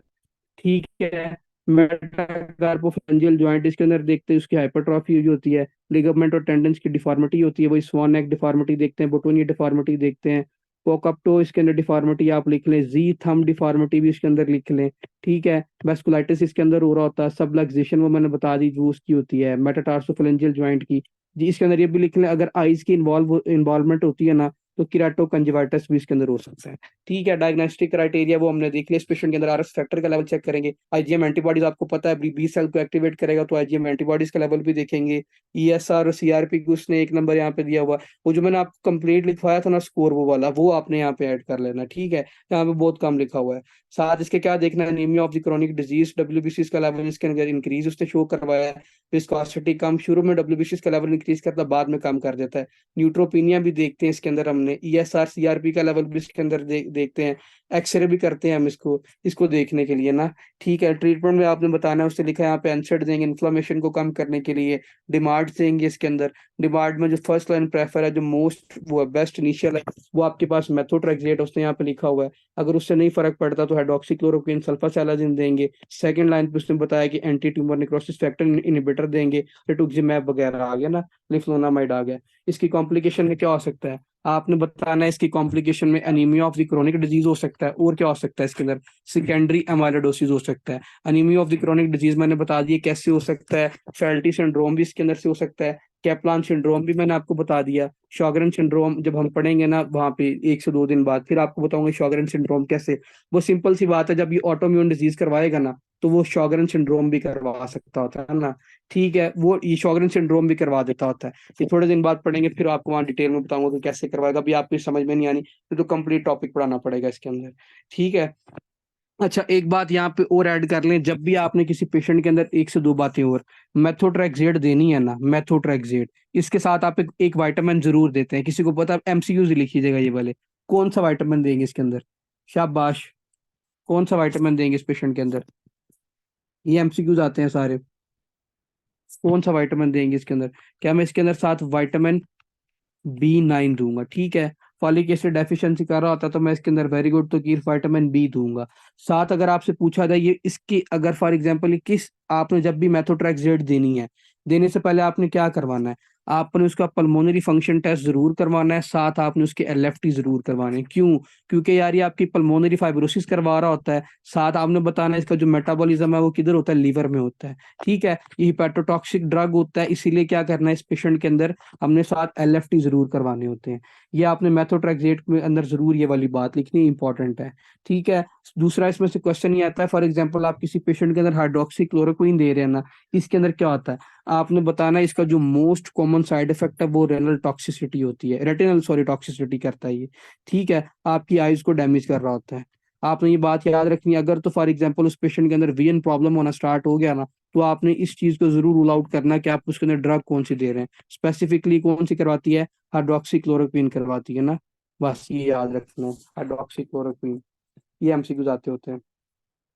Speaker 1: ठीक है। मेटाकार्पोफेरेंजियल जॉइंट इसके अंदर देखते हैं, उसकी हाइपरट्रॉफी जो होती है, लिगामेंट और टेंडन्स की डिफॉर्मिटी होती है, वही स्वान नेक डिफॉर्मिटी देखते हैं, बोटोनिया डिफॉर्मिटी देखते हैं। पोकअपटो इसके अंदर डिफॉर्मिटी आप लिख लें, जी थंब डिफॉर्मिटी भी इसके अंदर लिख लें। ठीक है। वेस्कुलाइटिस इसके अंदर हो रहा होता है, सबलक्सेशन वो मैंने बता दी जो उसकी होती है, मेटाटार्सोफेरेंजियल जॉइंट की। जी इसके अंदर ये भी लिख लें, अगर आइज की इन्वॉल्वमेंट होती है ना, तो किराटो कंजवाइटिस भी इसके अंदर हो सकता है। ठीक है, डायग्नोस्टिक क्राइटेरिया वो हमने देख लिया। इस पेशेंट के अंदर आरएस फैक्टर का लेवल चेक करेंगे, आईजीएम एंटीबॉडीज आपको पता है बी सेल को एक्टिवेट करेगा, तो आईजीएम एंटीबॉडीज का लेवल भी देखेंगे। ईएसआर और सीआरपी की उसने एक नंबर यहाँ पे दिया हुआ है। वो जो मैंने आपको कंप्लीट लिखवाया था ना स्कोर, वो वाला वो आपने यहाँ पे ऐड कर लेना, ठीक है, यहाँ पे बहुत कम लिखा हुआ है। साथ इसके क्या देखना है, anaemia of the chronic disease, WBC का लेवल इसके अंदर इंक्रीज उसने शो करवाया है। विस्कोसिटी कम, शुरू में डब्ल्यूबीसी का लेवल इंक्रीज करता है, बाद में कम कर देता है। न्यूट्रोपीनिया भी देखते हैं इसके अंदर हमने, ईएसआर सीआरपी का लेवल भी इसके अंदर देखते हैं। एक्सरे भी करते हैं हम इसको इसको देखने के लिए ना। ठीक है, ट्रीटमेंट में आपने बताना है, उससे लिखा है यहाँ पे एनसेड देंगे इन्फ्लेमेशन को कम करने के लिए। डिमार्ड देंगे इसके अंदर। डिमार्ड में जो फर्स्ट लाइन प्रेफर है, जो मोस्ट वो है बेस्ट इनिशियल है, वो आपके पास मेथोट्रेक्सेट उसने यहाँ पे लिखा हुआ है। अगर उससे नहीं फर्क पड़ता तो हाइड्रोक्सीक्लोरोक्विन सल्फासालाजिन देंगे। सेकंड लाइन पे उसने बताया कि anti tumour necrosis factor inhibitor देंगे। रिटुक्सिमैब वगैरह आ गया ना, लिफ्लोनामाइड आ गया। इसकी कॉम्प्लिकेशन में क्या हो सकता है आपने बताना है। इसकी कॉम्प्लिकेशन में anaemia of the chronic disease हो सकता है, और क्या हो सकता है इसके अंदर, सेकेंडरी एमाइलोइडोसिस हो सकता है। Anaemia of the chronic disease मैंने बता दिया कैसे हो सकता है। फैल्टी सिंड्रोम भी इसके अंदर से हो सकता है। कैप्लान सिंड्रोम भी मैंने आपको बता दिया। शॉगरेन सिंड्रोम जब हम पढ़ेंगे ना वहाँ पे 1 से 2 दिन बाद, फिर आपको बताऊंगा शॉगरेन सिंड्रोम कैसे। वो सिंपल सी बात है, जब ये ऑटोम्यून डिजीज करवाएगा ना, तो वो शॉगरेन सिंड्रोम भी करवा सकता होता है ना। ठीक है, वो ये शॉगरेन सिंड्रोम भी करवा देता होता है। ये थोड़े दिन बाद पढ़ेंगे, फिर आपको वहाँ डिटेल में बताऊंगा कि कैसे करवाएगा। अभी आपकी समझ में नहीं आनी, तो कंप्लीट टॉपिक पढ़ाना पड़ेगा इसके अंदर। ठीक है। अच्छा, एक बात यहाँ पे और ऐड कर लें, जब भी आपने किसी पेशेंट के अंदर 1 से 2 बातें और, मेथोट्रेक्सेट देनी है ना, मेथोट्रेक्सेट इसके साथ आप एक विटामिन जरूर देते हैं। किसी को पता, एमसीक्यूज लिखिएगा ये वाले। कौन सा विटामिन देंगे इसके अंदर? शाबाश। कौन सा विटामिन देंगे इस पेशेंट के अंदर? ये एमसीक्यूज आते हैं सारे। कौन सा विटामिन देंगे इसके अंदर? क्या मैं इसके अंदर साथ विटामिन B9 दूंगा? ठीक है। फॉलिक एसिड डेफिशिएंसी कर रहा होता तो मैं इसके अंदर वेरी गुड तो की विटामिन बी दूंगा। साथ अगर आपसे पूछा जाए ये इसकी, अगर फॉर एग्जांपल किस, आपने जब भी मेथोट्रेक्सेट देनी है, देने से पहले आपने क्या करवाना है? आपने उसका पल्मोनरी फंक्शन टेस्ट जरूर करवाना है, साथ आपने उसके एलएफटी जरूर करवाने हैं। क्यों? क्योंकि यार ये आपकी पल्मोनरी फाइब्रोसिस करवा रहा होता है। साथ आपने बताना है इसका जो मेटाबॉलिज्म है वो किधर होता है, लीवर में होता है। ठीक है, ये हिपैटोटॉक्सिक ड्रग होता है, इसीलिए क्या करना है इस पेशेंट के अंदर, हमने साथ एलएफटी जरूर करवाने होते हैं। ये आपने मेथोट्रेक्सेट में अंदर जरूर ये वाली बात लिखनी, इंपॉर्टेंट है। ठीक है। दूसरा इसमें से क्वेश्चन ये आता है, फॉर एग्जांपल आप किसी पेशेंट के अंदर हाइड्रोक्सी क्लोरोक्विन दे रहे हैं ना, इसके अंदर क्या होता है आपने बताना है। इसका जो मोस्ट कॉमन साइड इफेक्ट है वो रेनल टॉक्सिसिटी होती है, रेटिनल सॉरी टॉक्सिसिटी करता है ये। ठीक है, आपकी आईज को डैमेज कर रहा होता है। आपने ये बात याद रखनी है। अगर तो फॉर एग्जांपल उस पेशेंट के अंदर वीएन प्रॉब्लम होना स्टार्ट हो गया ना, तो आपने इस चीज को जरूर रूल आउट करना कि आप उसके अंदर ड्रग कौन सी दे रहे हैं, स्पेसिफिकली कौन सी करवाती है, हाइड्रोक्सी क्लोरोक्विन करवाती है ना। बस ये याद रखना है, हाइड्रोक्सी क्लोरोक्विन। ये एमसीक्यूज आते होते हैं।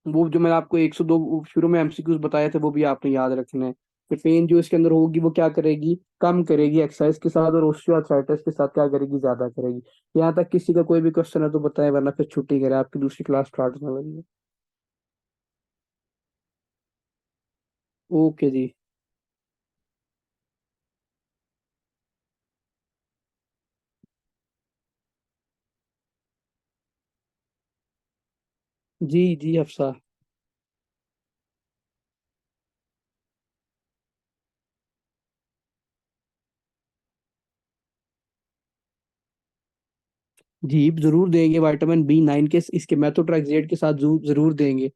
Speaker 1: वो जो मैंने आपको 102 शुरू में एमसीक्यूज बताए थे, वो भी आपने याद रखना है। कि पेन जो इसके अंदर होगी वो क्या करेगी, कम करेगी एक्सरसाइज के साथ, और ओस्टियोआर्थराइटिस के साथ क्या करेगी, ज्यादा करेगी। यहाँ तक किसी का कोई भी क्वेश्चन है तो बताएं, वरना फिर छुट्टी करें, आपकी दूसरी क्लास स्टार्ट होने लगी है। ओके जी। जी जी हफ्सा। जी जरूर देंगे विटामिन B9 के, इसके मेथोट्रेक्सेट के साथ जरूर जरूर देंगे।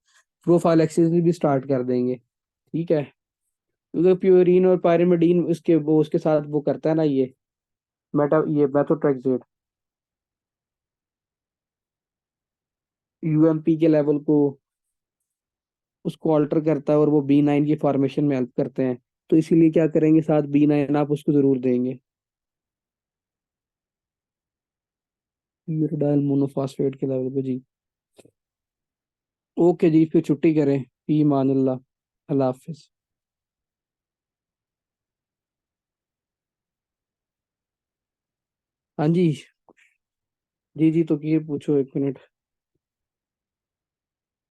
Speaker 1: प्रोफाइलैक्सिस भी स्टार्ट कर देंगे। ठीक है, क्योंकि प्योरिन और पायरिमिडीन उसके वो उसके साथ वो करता है ना ये मेथोट्रेक्सेट यूएमपी के लेवल को उसको ऑल्टर करता है, और वो B9 की फॉर्मेशन में हेल्प करते हैं। तो इसीलिए क्या करेंगे, साथ B9 आप उसको जरूर देंगे। यूरिडाइल मोनोफॉस्फेट के लेवल पे जी। ओके जी, फिर छुट्टी करें, फी मान अल्लाह। अल्लाह हाफिज। हाँ जी। जी जी तो ये पूछो 1 मिनट।